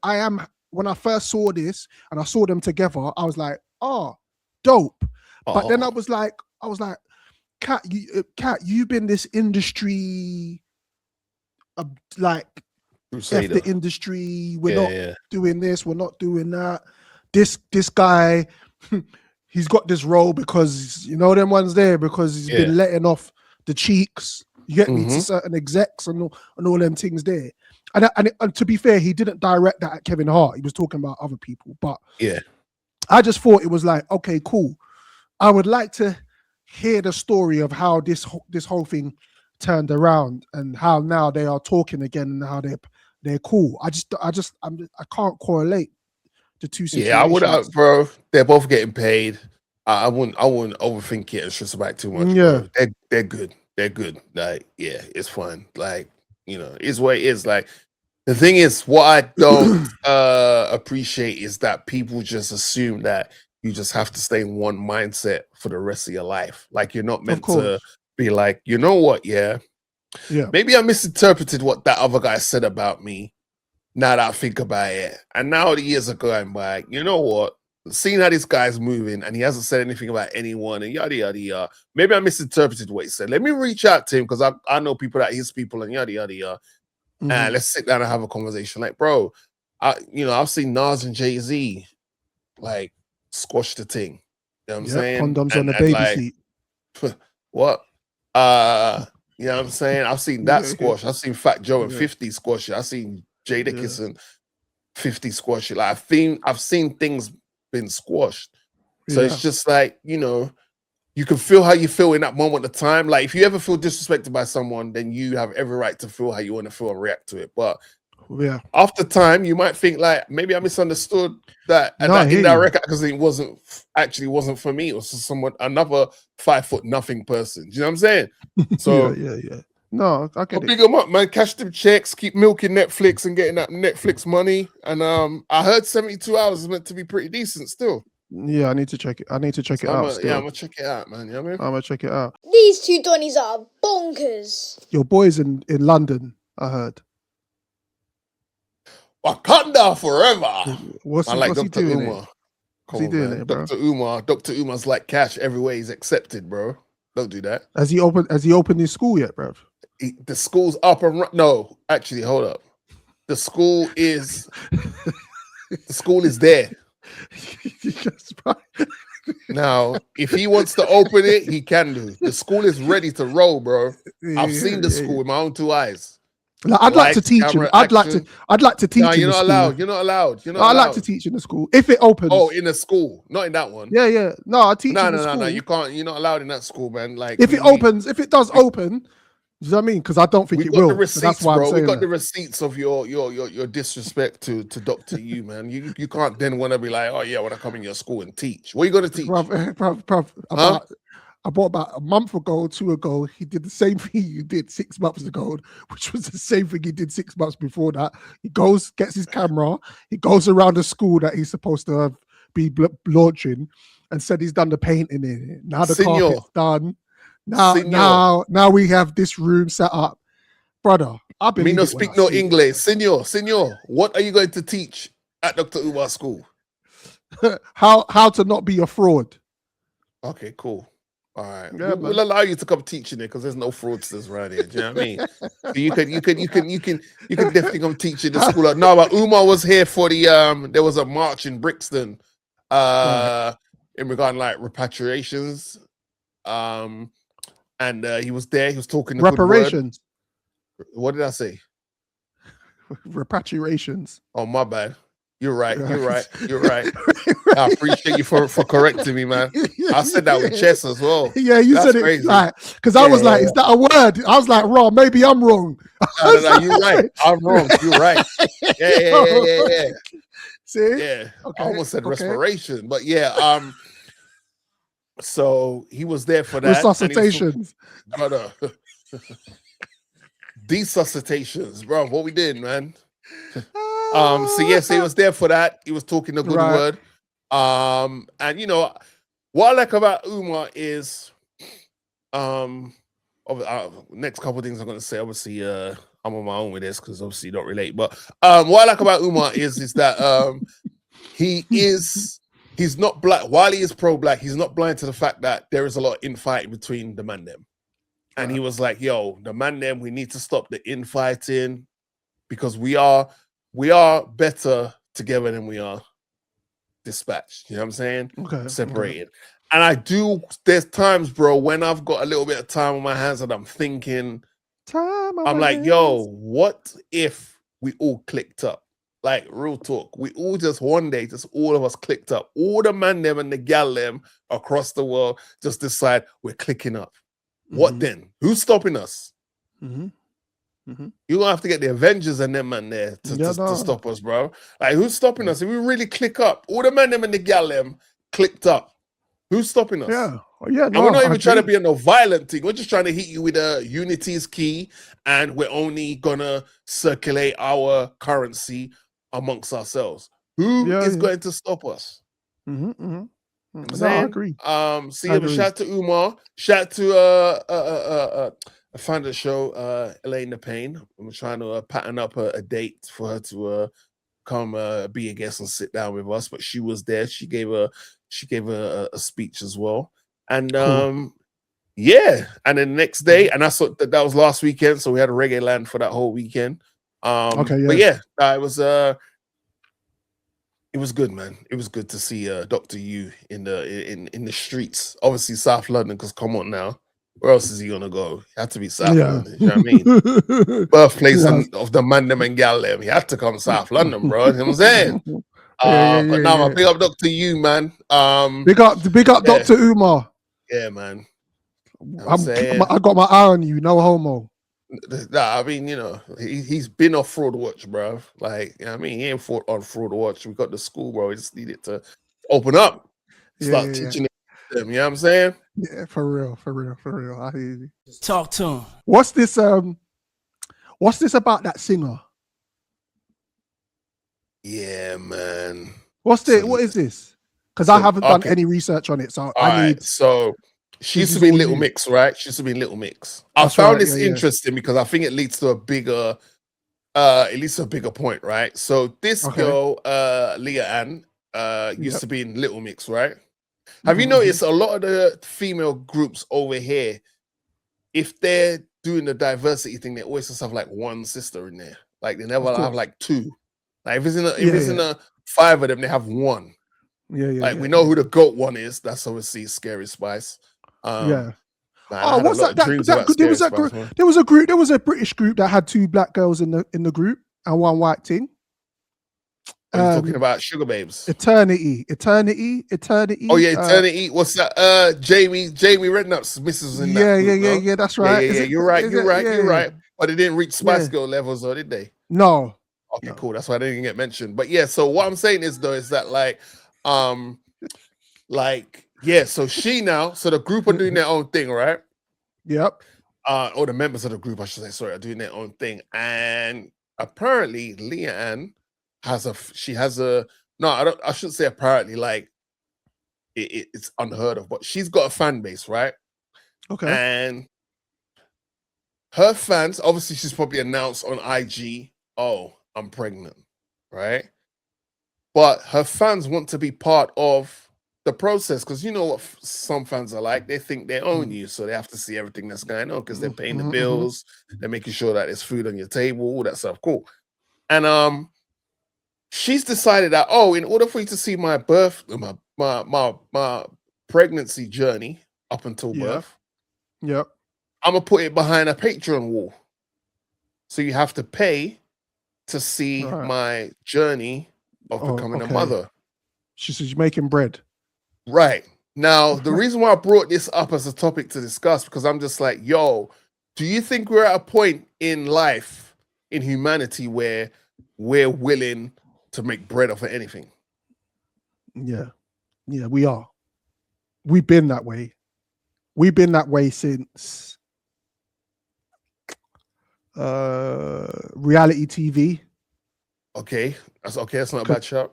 when I first saw this and I saw them together, I was like, oh, dope. But then I was like, Katt, you've been this industry, Crusader. F the industry. We're not doing this. We're not doing that. This guy, he's got this role because, them ones there, because he's been letting off the cheeks. You get me, to certain execs and all them things there. And to be fair, he didn't direct that at Kevin Hart. He was talking about other people. But I just thought it was like, okay, cool. I would like to hear the story of how this whole thing turned around and how now they are talking again and how they're cool. I can't correlate the two situations. Yeah, I would, bro. They're both getting paid. I wouldn't overthink it and stress about it too much. Yeah, bro. They're good. They're good. Like, yeah, it's fun. Like, it's what it is. Like, the thing is, what I don't appreciate is that people just assume that you just have to stay in one mindset for the rest of your life. Like you're not meant to course. be like, you know what, yeah, maybe I misinterpreted what that other guy said about me. Now that I think about it, and now the years are going by, you know what? Seeing how this guy's moving and he hasn't said anything about anyone and yada yada yada. Maybe I misinterpreted what he said. Let me reach out to him because I know people that his people and yada yada yada. And let's sit down and have a conversation. Like, bro, I've seen Nas and Jay-Z like squash the thing. You know what I'm saying? Condoms on the baby seat. What? You know what I'm saying? I've seen that squash. I've seen Fat Joe and 50 squash it. I've seen Jadakiss and 50 squash it. Like I've seen things been squashed. So it's just like, you can feel how you feel in that moment of time. Like if you ever feel disrespected by someone, then you have every right to feel how you want to feel and react to it. But after time, you might think like maybe I misunderstood that and that indirect because it wasn't for me. It was for another 5 foot nothing person. Do you know what I'm saying? So yeah. No, I get it. Big them up, man. Cash them checks, keep milking Netflix and getting that Netflix money. And I heard 72 hours is meant to be pretty decent still. Yeah, I need to check it. I need to check it out. Yeah, I'm gonna check it out, man. You know what I mean? I'm gonna check it out. These two Donnies are bonkers. Your boy's in London, I heard. Wakanda forever. What's he doing? Umar. What's he doing, Dr. Umar. Dr. Umar's like cash everywhere he's accepted, bro. Don't do that. Has he opened his school yet, bro? The school's up and no, actually, hold up. The school is there. Now, if he wants to open it, he can do. The school is ready to roll, bro. I've seen the school with my own 2 eyes. Like, I'd like to teach him. I'd like to teach him. No, you're not allowed. You're not allowed. I'd like to teach in the school if it opens. Oh, in the school, not in that one. Yeah. No, I teach. No. You can't. You're not allowed in that school, man. Like if it does open. Do you know what I mean? Because I don't think it will. Receipts, so that's why I'm saying we got the receipts of your disrespect to Dr. U, man. You can't then want to be like, oh yeah, I want to come in your school and teach. What are you going to teach? Bruv, about a month ago, 2 ago, he did the same thing you did 6 months ago, which was the same thing he did 6 months before that. He gets his camera, he goes around the school that he's supposed to be launching and said he's done the painting in it. Now the carpet's done. Now we have this room set up, brother. I believe no speak no English, Senor. What are you going to teach at Dr. Umar school? how to not be a fraud. Okay, cool. All right, we'll allow you to come teaching it because there's no fraudsters around here. Do you know what I mean? So you can definitely come teach in the school. No, but Umar was here for the there was a march in Brixton, in regarding like repatriations, and he was there. He was talking reparations. What did I say? Repatriations. Oh, my bad. You're right. I appreciate you for correcting me, man. I said that with chess as well. Yeah, you said it crazy. Like because I was like, is that a word? I was like, wrong. Maybe I'm wrong. No, you're right. I'm wrong. You're right. Yeah. See? Yeah. Okay. I almost said respiration, but yeah. So he was there for that. Resuscitations. Desuscitations, bro. What we did, man. So yes, he was there for that. He was talking a good word. And what I like about Umar is next couple of things I'm gonna say. Obviously, I'm on my own with this because obviously you don't relate. But what I like about Umar is that he's not black. While he is pro-black, he's not blind to the fact that there is a lot of infighting between the man them. And he was like, yo, the man them, we need to stop the infighting because we are better together than we are dispatched. You know what I'm saying? Okay. Separated. And there's times, bro, when I've got a little bit of time on my hands and I'm thinking, I'm like, yo, what if we all clicked up? Like, real talk. We all just one day, just all of us clicked up. All the man them and the gal them across the world just decide we're clicking up. What then? Who's stopping us? You're gonna have to get the Avengers and them man there to stop us, bro. Like, who's stopping us? If we really click up, all the man them and the gal them clicked up. Who's stopping us? Yeah. And we're not even trying to be a no violent thing. We're just trying to hit you with a unity is key, and we're only gonna circulate our currency amongst ourselves. Who is going to stop us? No, I agree. So yeah, but shout out to Umar. Shout out to a fan of the show, Elaine the Pain. I'm trying to pattern up a date for her to come be a guest and sit down with us. But she was there. She gave a speech as well. And Cool. yeah, and then the next day, and that's what that was last weekend. So we had a reggae land for that whole weekend. Okay, But yeah, it was good, man. It was good to see Dr. U in the streets. Obviously South London, because come on now, where else is he gonna go? He had to be South London. You know what I mean? Birthplace of the Mandem and Gal them. He had to come South London, bro. You know what I'm saying? But now I big up Dr. U, man. Big up Dr. Umar. Yeah, man. I got my eye on you, no homo. Nah, I mean, you know, he's been off fraud watch, bro. Like, you know what I mean, he ain't on fraud watch. We got the school, bro. We just needed to open up, start teaching them. You know what I'm saying? Yeah, for real. I hear you. Talk to him. What's this about that singer? Yeah, man. What is this? Because I haven't done any research on it, so So she used to be Little Mix, right? She used to be Little Mix. I found this interesting because I think it leads to a bigger point, right? So this girl, Leigh-Anne, used to be in Little Mix, right? Have you noticed a lot of the female groups over here, if they're doing the diversity thing, they always just have like one sister in there. Like they never have like two. Like if it's in a 5 of them, they have one. We know who the GOAT one is. That's obviously Scary Spice. Man, what's that? There was a group. There was a British group that had 2 black girls in the group and 1 white thing. Are you talking about Sugar Babes? Eternity. Oh yeah, Eternity. What's that? Jamie Redknapp's missus in that group, yeah. That's right. Yeah, you're right. But it didn't reach Spice Girl levels, or did they? No. Okay, cool. That's why they didn't get mentioned. But yeah, so what I'm saying is that so she now, so the group are doing their own thing, right? Yep. Or the members of the group, I should say, are doing their own thing. And apparently Leigh-Anne I shouldn't say apparently, like it's unheard of, but she's got a fan base, right? Okay. And her fans, obviously she's probably announced on IG, oh, I'm pregnant, right? But her fans want to be part of the process because you know what some fans are like. They think they own you, so they have to see everything that's going on because they're paying the bills, they're making sure that there's food on your table, all that stuff. Cool. And she's decided that, in order for you to see my my pregnancy journey up until birth, I'm gonna put it behind a Patreon wall. So you have to pay to see my journey of becoming a mother. She's making bread. Right. Now, the reason why I brought this up as a topic to discuss, because I'm just like, do you think we're at a point in life, in humanity, where we're willing to make bread off of anything? Yeah, we are. We've been that way. We've been that way since reality TV. Okay, that's not a bad shot.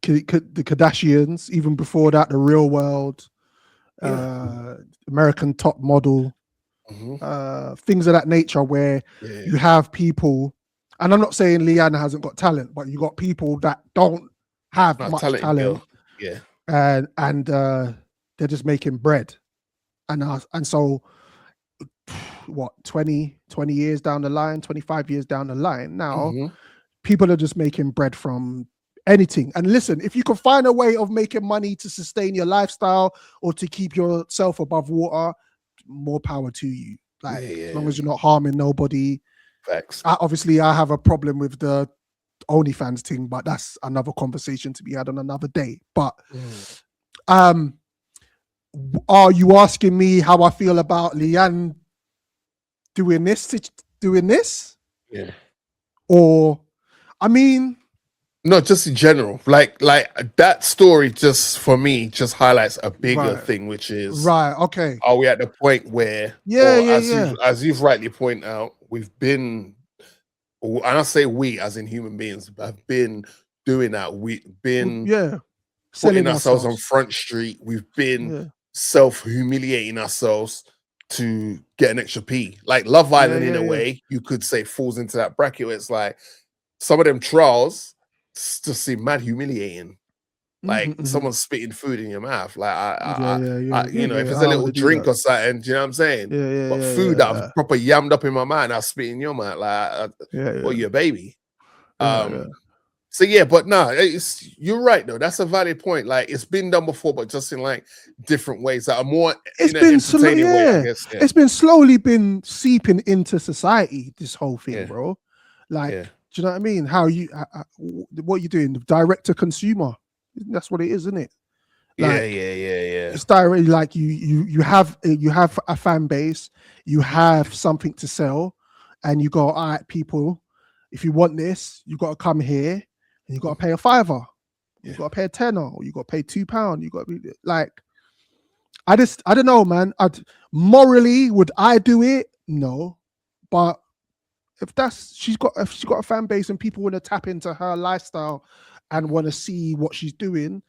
The Kardashians, even before that, The Real World, American Top Model, things of that nature, where you have people, and I'm not saying Leigh-Anne hasn't got talent, but you got people that don't have much talent, and they're just making bread, and so what, 20 years down the line, 25 years down the line now, people are just making bread from anything. And listen, if you can find a way of making money to sustain your lifestyle or to keep yourself above water, more power to you. Like, as long as you're not harming nobody. Facts. Obviously, I have a problem with the OnlyFans thing, but that's another conversation to be had on another day. But are you asking me how I feel about Leigh-Anne doing this? Yeah. Or, I mean, no, just in general, like that story just for me just highlights a bigger thing, which is okay. Are we at the point where, as you've rightly pointed out, we've been, and I say we as in human beings, have been doing that. We've been putting ourselves on Front Street. We've been self-humiliating ourselves to get an extra P. Like Love Island, in a way, you could say falls into that bracket where it's like some of them trials just seem mad humiliating. Like someone spitting food in your mouth. Like you know, if it's a little drink or something, do you know what I'm saying? But food that I've proper yammed up in my mind, I'll spit in your mouth. Like, well, you're a baby. So yeah, but no, you're right though. That's a valid point. Like it's been done before, but just in like different ways that are more entertaining way, I guess. It's been slowly been seeping into society, this whole thing, bro. Like, do you know what I mean? How you what you doing? Direct to consumer. That's what it is, isn't it? Like, yeah. It's directly like you have a fan base, you have something to sell, and you go, all right, people, if you want this, you got to come here. You got to pay a $5, you got to pay a $10, or you got to pay £2. You got to be like, I don't know, man. Morally, would I do it? No, but if she's got a fan base and people want to tap into her lifestyle and want to see what she's doing,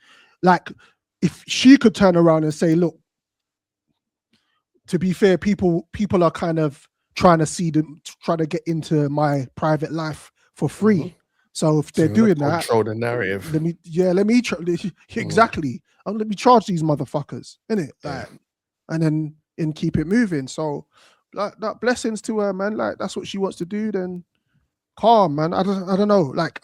like if she could turn around and say, look, to be fair, people are kind of trying to get into my private life for free. So if they're doing that, control the narrative. Let me exactly. Let me charge these motherfuckers, innit? Like, and then keep it moving. So, like, that blessings to her, man. Like that's what she wants to do. Then calm, man. I don't know. Like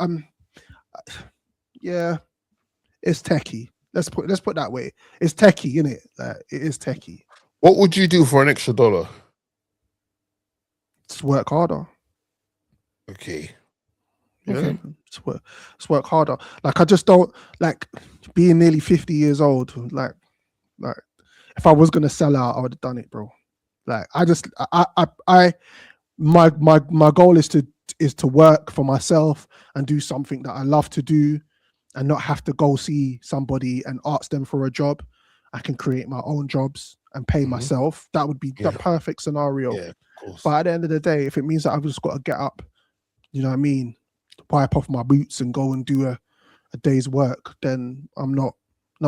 it's techie. Let's put it that way. It's techie, innit? Like, it is techie. What would you do for an extra $1? Just work harder. Okay. Okay, let's work harder. Like I just don't like being nearly 50 years old. Like if I was gonna sell out, I would have done it, bro. Like my goal is to work for myself and do something that I love to do, and not have to go see somebody and ask them for a job. I can create my own jobs and pay myself. That would be the perfect scenario. Yeah, of course. But at the end of the day, if it means that I've just got to get up, you know what I mean, wipe off my boots and go and do a day's work, then I'm not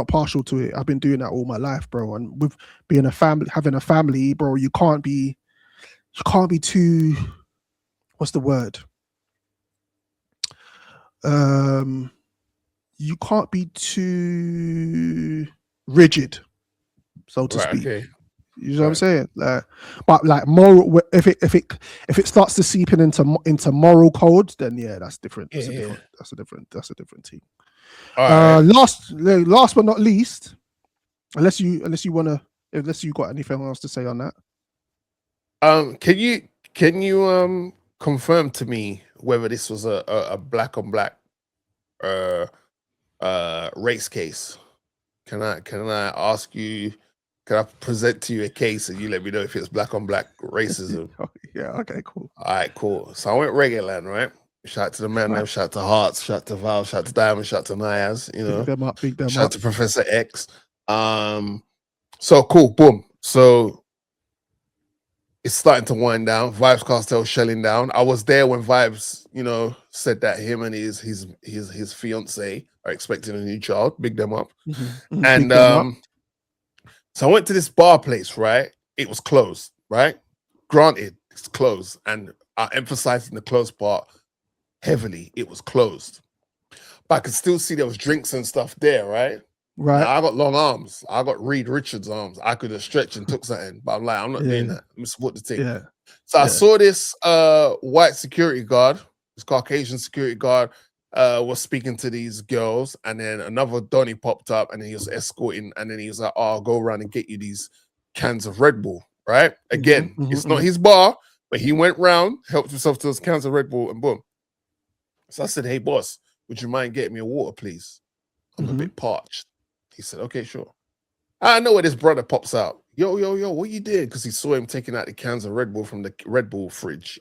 partial to it. I've been doing that all my life, bro. And with being having a family, bro, you can't be too, what's the word? You can't be too rigid, so to speak. Okay. You know what I'm saying? But like moral, if it starts to seep into moral codes, then that's different. That's a different team. Last but not least, unless you got anything else to say on that. Can you confirm to me whether this was a black on black race case? Can I ask you? Can I present to you a case and you let me know if it's black on black racism? Yeah, okay, cool. All right, cool. So I went reggae land, right? Shout out to the man, shout out to Hart, shout out to Val, shout out to Diamond, shout out to Niaz, you know. Big them shout up. out to Professor X. So cool, boom. So it's starting to wind down. Vibes Cartel shelling down. I was there when Vibes, you know, said that him and his fiance are expecting a new child. Big them up. And so I went to this bar place, right? It was closed, right? Granted, it's closed. And I emphasized in the closed part heavily, it was closed. But I could still see there was drinks and stuff there, right? Right. Now, I got long arms. I got Reed Richards arms. I could have stretched and took something. But I'm like, I'm not doing that. Let me support the team. Yeah. So I saw this white security guard, this Caucasian security guard, was speaking to these girls, and then another Donny popped up and he was escorting, and then he was like, oh, I'll go around and get you these cans of Red Bull, right? Again, it's not his bar, but he went round, helped himself to those cans of Red Bull, and boom. So I said, hey, boss, would you mind getting me a water, please? I'm a bit parched. He said, okay, sure. I know where this brother pops out. Yo, what you did? Because he saw him taking out the cans of Red Bull from the Red Bull fridge,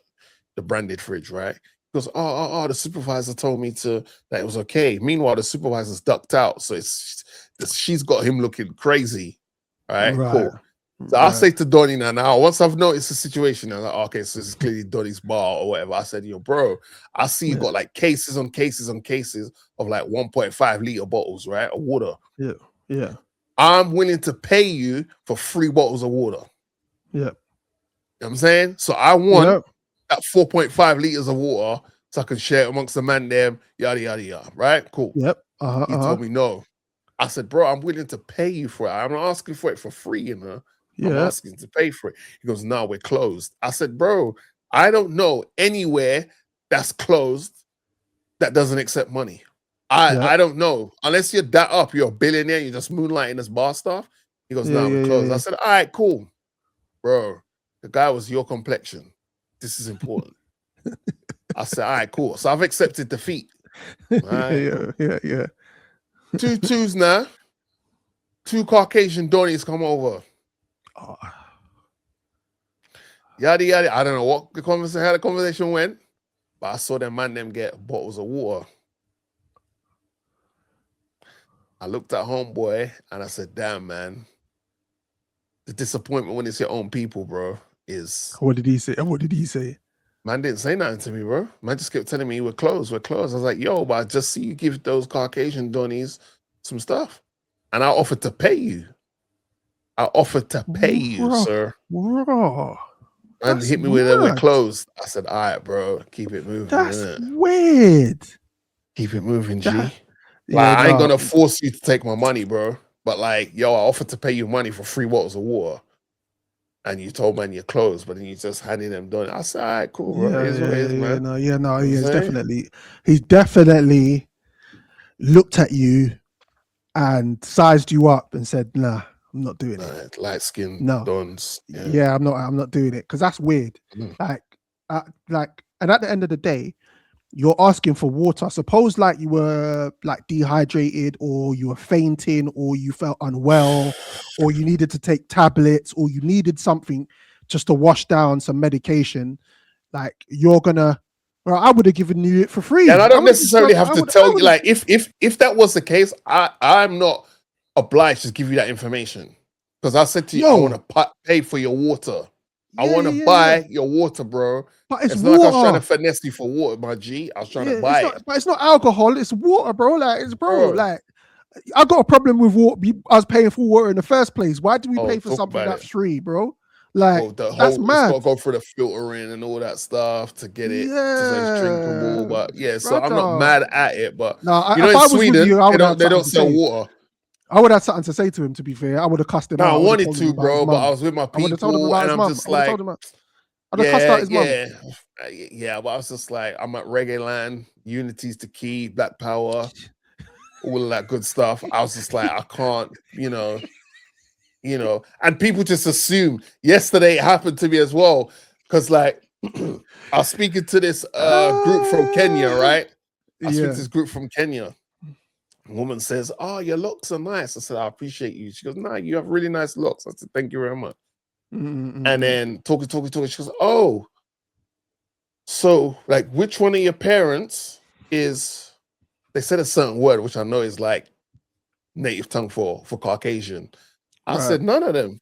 the branded fridge, right? He goes, oh, the supervisor told me that it was okay. Meanwhile, the supervisor's ducked out. So she's got him looking crazy. Right? Cool. So I say to Donnie now, once I've noticed the situation, I'm like, okay, so this is clearly Donnie's bar or whatever. I said, yo, bro, I see you got like cases on cases on cases of like 1.5 liter bottles, right? Of water. Yeah. I'm willing to pay you for 3 bottles of water. Yeah. You know what I'm saying? So I want that 4.5 liters of water so I can share it amongst the man them, yada, yada, yada. Right? Cool. Yep. He told me no. I said, bro, I'm willing to pay you for it. I'm not asking for it for free, you know? I'm asking to pay for it. He goes, no, we're closed. I said, bro, I don't know anywhere that's closed that doesn't accept money. I don't know. Unless you're that up, you're a billionaire, you're just moonlighting this bar stuff. He goes, no, we're closed. I said, all right, cool. Bro, the guy was your complexion. This is important. I said, all right, cool. So I've accepted defeat. Right? Yeah. 2 twos now. 2 Caucasian Donnies come over. Yada yada. I don't know what how the conversation went, but I saw them get bottles of water. I looked at homeboy and I said, damn, man. The disappointment when it's your own people, bro, is... What did he say? Man didn't say nothing to me, bro. Man just kept telling me we're closed. I was like, yo, but I just see you give those Caucasian Donnies some stuff. And I offered to pay you. Sir. Bro. And hit me with it, we're closed. I said, all right, bro, keep it moving. That's weird. Keep it moving, G. I ain't gonna force you to take my money, bro. But like, yo, I offered to pay you money for 3 bottles of water. And you told man you're closed, but then you just handing them done. I said, all right, cool, bro. He's definitely looked at you and sized you up and said, nah, I'm not doing it. Light skin dons. Yeah, I'm not doing it. Because that's weird. And at the end of the day, you're asking for water. Suppose like you were like dehydrated, or you were fainting, or you felt unwell, or you needed to take tablets, or you needed something just to wash down some medication. Like you're gonna, well, I would have given you it for free. And I don't necessarily have to tell you, like, if that was the case, I'm not obliged to give you that information. Because I said to you, I want to pay for your water. I want to buy your water, bro. But it's not water. like I was trying to finesse you for water, my G. I was trying to buy it. But it's not alcohol. It's water, bro. Like, like, I got a problem with water. I was paying for water in the first place. Why do we pay for something that's free, bro? Like, that's mad. It's got to go through the filtering and all that stuff to get it to it's drinkable. But so I'm not mad at it. But in Sweden, they don't sell water. I would have something to say to him, to be fair. I would have cussed him out. I wanted to, bro, but I was with my people, and I'm just like... I'd have cussed out his mum. Yeah, but I was just like, I'm at Reggae Land, Unity's the key, Black Power, all of that good stuff. I was just like, I can't, you know, and people just assume. Yesterday it happened to me as well, because like I was speaking to this group from Kenya, right? I speak to this group from Kenya. A woman says, "Oh, your locks are nice." I said, "I appreciate you." She goes, "No, you have really nice locks." I said, "Thank you very much." And then talking. She goes, "Oh, so like, which one of your parents is?" They said a certain word, which I know is like native tongue for Caucasian. I said, "None of them."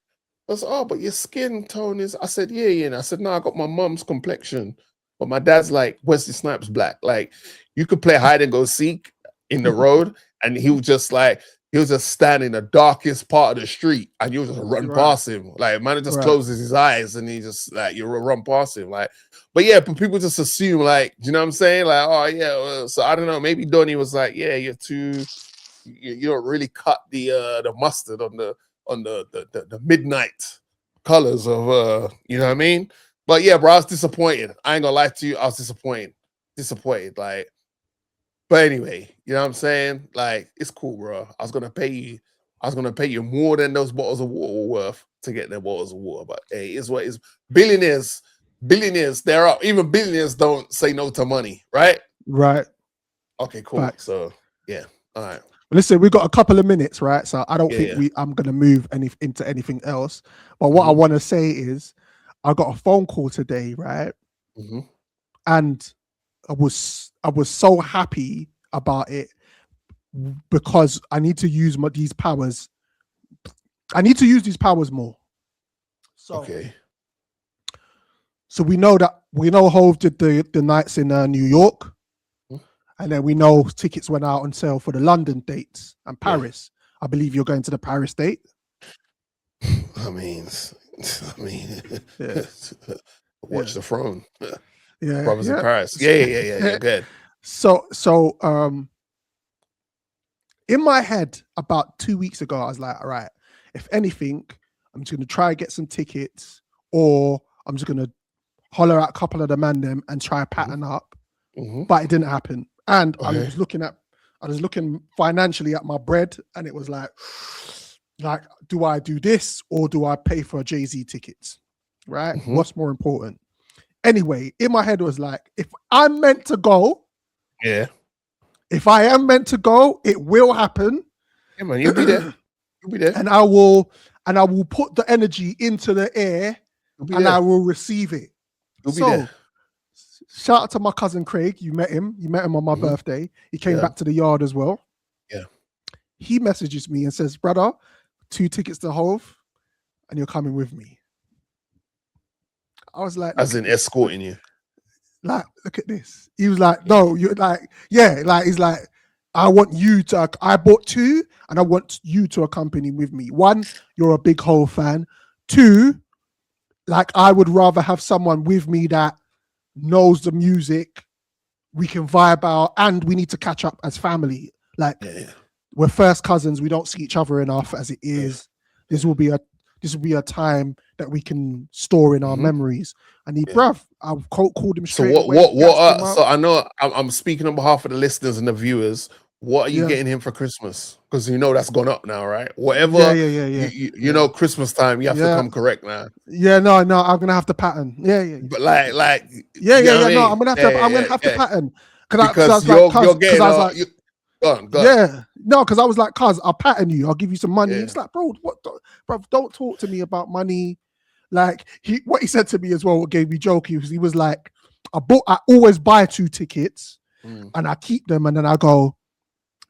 I said, "Oh, but your skin tone is." I said, "Yeah." And I said, "No, I got my mom's complexion, but my dad's like Wesley Snipes black. Like, you could play hide and go seek in the road, and he was just stand in the darkest part of the street, and you just run past him. Like, man, just closes his eyes, and he just like you run past him. Like, but people just assume, like, you know what I'm saying? Like, oh yeah. So I don't know. Maybe Donnie was like, yeah, you don't really cut the mustard on the midnight colors of you know what I mean? But yeah, bro, I was disappointed. I ain't gonna lie to you, I was disappointed. Like, but anyway, you know what I'm saying? Like, it's cool, bro. I was gonna pay you more than those bottles of water were worth to get them bottles of water. But hey, it's what is. Billionaires, they're up. Even billionaires don't say no to money, right? Right. Okay, cool. Facts. So yeah, all right. Listen, we've got a couple of minutes, right? So I don't think I'm gonna move into anything else. But what I want to say is, I got a phone call today, right? And I was so happy about it because I need to use these powers. I need to use these powers more. So, Okay. So we know Hove did the nights in New York, and then we know tickets went out on sale for the London dates and Paris. I believe you're going to the Paris date. I mean, Yeah. watch the throne. Yeah, Brothers in Paris. Yeah. Good. So in my head about 2 weeks ago, I was like, all right, if anything, I'm just gonna try and get some tickets, or I'm just gonna holler at a couple of the man them and try a pattern up. But it didn't happen. And I was looking financially at my bread, and it was like, do I do this or do I pay for Jay-Z tickets? Right? What's more important? Anyway, in my head it was like, if I'm meant to go, if I am meant to go, it will happen. Yeah, man, you'll be there. You'll be there. And I will put the energy into the air, and I will receive it. You'll be there. Shout out to my cousin Craig. You met him on my birthday. He came back to the yard as well. Yeah. He messages me and says, brother, 2 tickets to Hove, and you're coming with me. I was like, as in escorting you. Like, look at this. He was like, no, you're like, yeah, like, he's like, I want you to, I bought 2 and I want you to accompany with me. 1, you're a big Hove fan. 2, like, I would rather have someone with me that knows the music, we can vibe out, and we need to catch up as family. Like, we're first cousins, we don't see each other enough as it is. This will be a time that we can store in our memories. And bruv, I called him straight away. So I know I'm speaking on behalf of the listeners and the viewers. What are you getting him for Christmas? Because you know that's gone up now, right? Whatever. You know, Christmas time, you have to come correct now. Yeah, no, I'm gonna have to pattern. Yeah. But like, no, I'm gonna have to pattern. Because you're getting. Go on. Yeah, no, because I was like, cuz I'll pattern you, I'll give you some money. It's like, bro, don't talk to me about money. Like, what he said to me as well, what gave me joke, he was like, I always buy 2 tickets and I keep them, and then I go,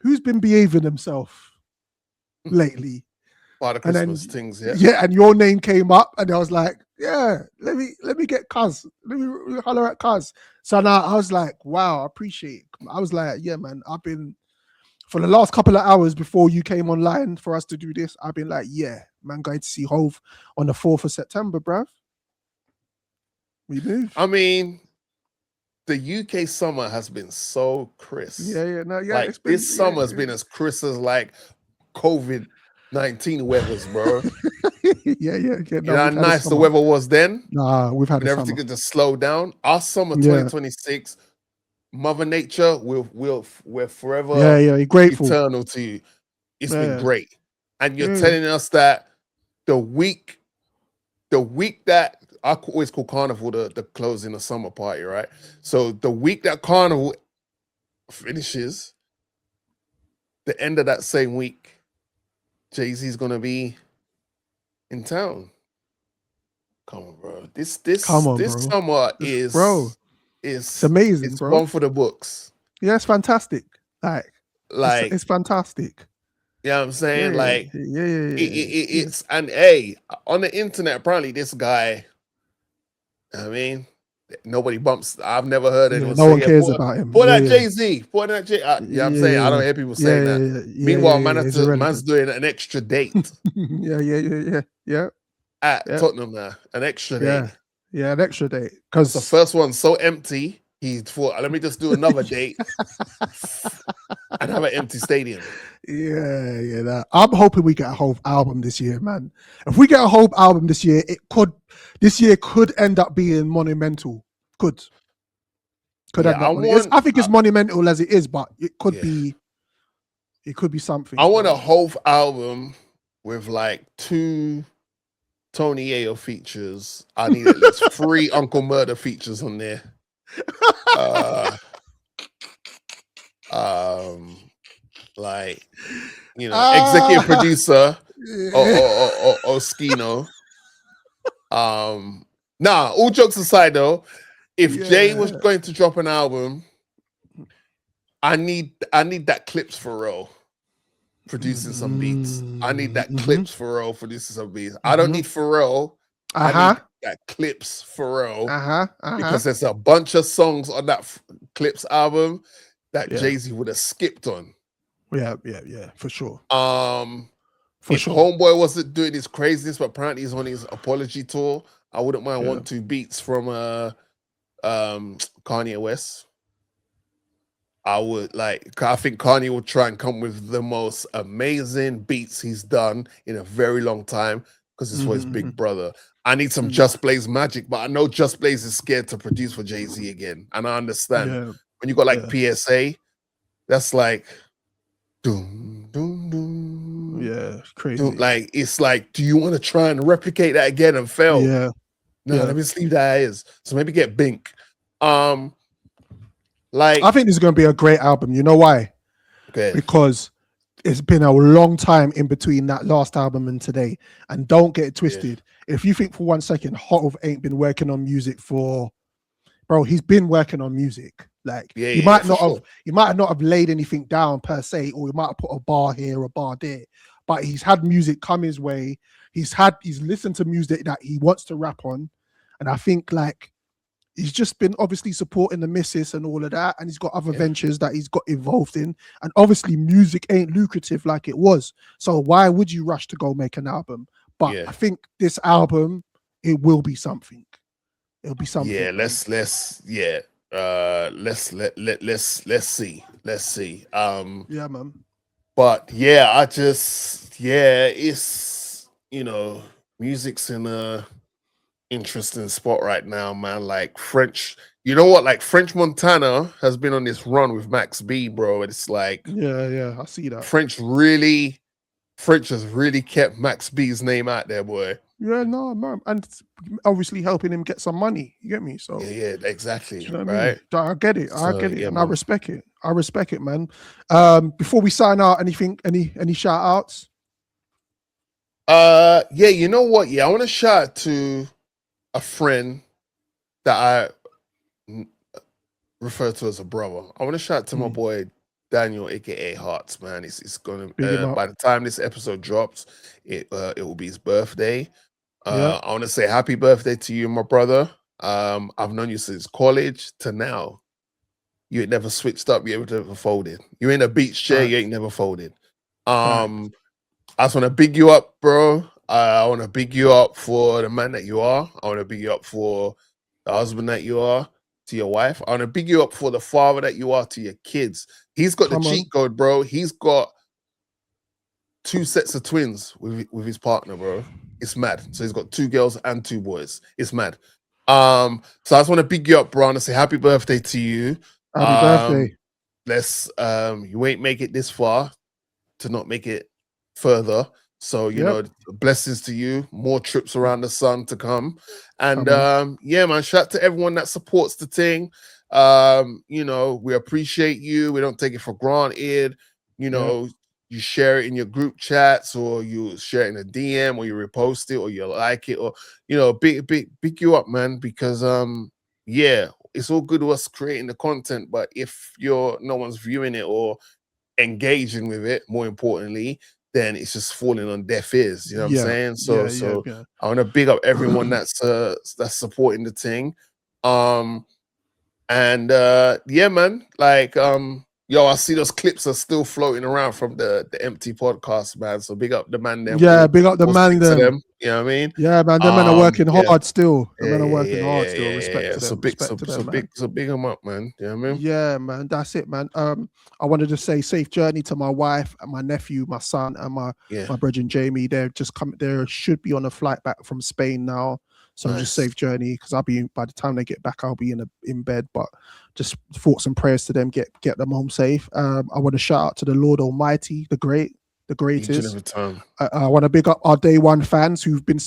who's been behaving himself lately? Part of Christmas things, Yeah, and your name came up, and I was like, yeah, let me get cuz. Let me holler at cuz. So now I was like, wow, I appreciate it. I was like, yeah, man, I've been, for the last couple of hours before you came online for us to do this, I've been like, yeah, man, going to see Hove on the 4th of September, bruv. We move. I mean, the UK summer has been so crisp. Like, this summer has been as crisp as like COVID-19 weathers, bro. Yeah. You know how nice the weather was then? Nah, we've had everything could just slow down. Our summer 2026, Mother Nature, we're forever grateful, eternal to you. It's been great. And you're telling us that the week that I always call Carnival the closing of summer party, right? So the week that Carnival finishes, the end of that same week, Jay-Z's gonna be in town. Come on, bro. This summer is it's amazing, it's bro. one for the books. Yeah, it's fantastic. Like it's fantastic. You know what I'm saying? Yeah. It's and hey, on the internet, apparently this guy, I mean, nobody bumps. I've never heard anyone. No one cares about him. Boy, that Jay-Z. Boy, that Jay. I'm saying I don't hear people saying that. Meanwhile, man's doing an extra date. Yeah. At Tottenham now, an extra date. Yeah, an extra date. Because the first one's so empty, he thought, let me just do another date and have an empty stadium. Yeah. I'm hoping we get a Hove album this year, man. If we get a Hove album this year, this year could end up being monumental. Could end up. I think it's monumental as it is, but it could be. It could be something. I want a Hove album with like 2 Tony Ayo features. I need at least 3 Uncle Murda features on there. Like, you know, executive producer Oskino. Nah, all jokes aside though, if Jay was going to drop an album, I need that Clips Pharrell producing some beats. I need that Clips Pharrell producing some beats. I don't need Pharrell I need that Clips Pharrell. Uh-huh. Because there's a bunch of songs on that Clips album that Jay-Z would have skipped on. Yeah, for sure. If Homeboy wasn't doing his craziness, but apparently he's on his apology tour, I wouldn't mind 1-2 beats from Kanye West. I think Kanye will try and come with the most amazing beats he's done in a very long time because it's for his big brother. I need some Just Blaze magic, but I know Just Blaze is scared to produce for Jay-Z again. And I understand. When you got like PSA, that's like doom, doom, doom. Yeah, crazy. Doom, like, it's like, do you want to try and replicate that again and fail? Yeah. No, let me just leave that as. So maybe get Bink. Like, I think this is going to be a great album. You know why? Okay. Because it's been a long time in between that last album and today. And don't get it twisted. If you think for 1 second, Hot ain't been working on music for, bro, he's been working on music. Like, he might not have laid anything down per se, or he might have put a bar here, a bar there, but he's had music come his way. He's listened to music that he wants to rap on. And I think like, he's just been obviously supporting the missus and all of that. And he's got other ventures that he's got involved in. And obviously music ain't lucrative like it was. So why would you rush to go make an album? But I think this album, it will be something. It'll be something. Yeah, let's see. Let's see. Yeah, man. But it's, music's in a interesting spot right now, man. Like French, you know what? Like French Montana has been on this run with Max B, bro. It's like, I see that. French has really kept Max B's name out there, boy. Yeah, no, man. And it's obviously helping him get some money. You get me? So yeah, exactly. You know what right. I mean? I get it. I get it. Yeah, and man. I respect it. I respect it, man. Before we sign out, any shout outs? You know what? Yeah, I want to shout out to a friend that I refer to as a brother. I want to shout out to my boy Daniel, aka Hart, man. It's gonna by the time this episode drops, it will be his birthday. I want to say happy birthday to you, my brother. I've known you since college to now. You ain't never switched up. You ain't never folded. You in a beach chair. You ain't never folded. I just want to big you up, bro. I want to big you up for the man that you are. I want to big you up for the husband that you are to your wife. I want to big you up for the father that you are to your kids. He's got the cheat code, bro. He's got 2 sets of twins with his partner, bro. It's mad. So he's got 2 girls and 2 boys. It's mad. So I just want to big you up, bro, and say happy birthday to you. Happy birthday. You ain't make it this far to not make it further. So, you know, blessings to you. More trips around the sun to come. And man, shout out to everyone that supports the thing. We appreciate you. We don't take it for granted. You share it in your group chats, or you share it in a DM, or you repost it, or you like it, or big you up, man, because it's all good to us creating the content, but if no one's viewing it or engaging with it, more importantly, then it's just falling on deaf ears. You know what I'm saying? So I want to big up everyone that's supporting the thing. Man, like I see those clips are still floating around from the empty podcast, man. So big up the man them. Yeah, big up the man them. You know what I mean? Yeah, man, them men are working hard still. The men are working hard still. Respect to them. So big them up, man. You know what I mean? Yeah, man. That's it, man. I wanted to say safe journey to my wife and my nephew, my son, and my brother Jamie. They're just coming. They should be on a flight back from Spain now. So just safe journey, because by the time they get back, I'll be in bed. But just thoughts and prayers to them, get them home safe. I want to shout out to the Lord Almighty, the greatest. I want to big up our day one fans who've been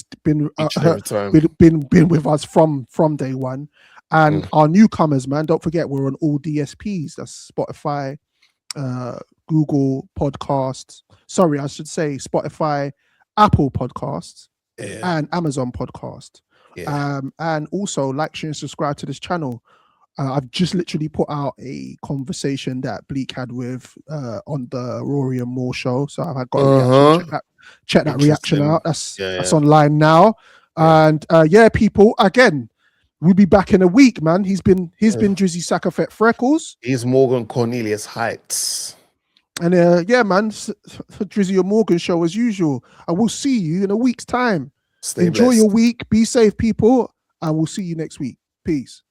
with us from day one, and our newcomers, man. Don't forget, we're on all DSPs. That's Spotify, Google Podcasts. Sorry, I should say Spotify, Apple Podcasts, and Amazon Podcast. And also like, share, and subscribe to this channel. I've just literally put out a conversation that Bleek had with on the Rory and Moore show. So I've got a reaction. Check that reaction out. That's online now. And yeah, people, again, we'll be back in a week, man. He's been Drizzy Sackafet Freckles. He's Morgan Cornelius Heights. And yeah, man, Drizzy Morgan Show as usual. I will see you in a week's time. Stay Enjoy blessed. your week. Be safe, people. And we'll see you next week. Peace.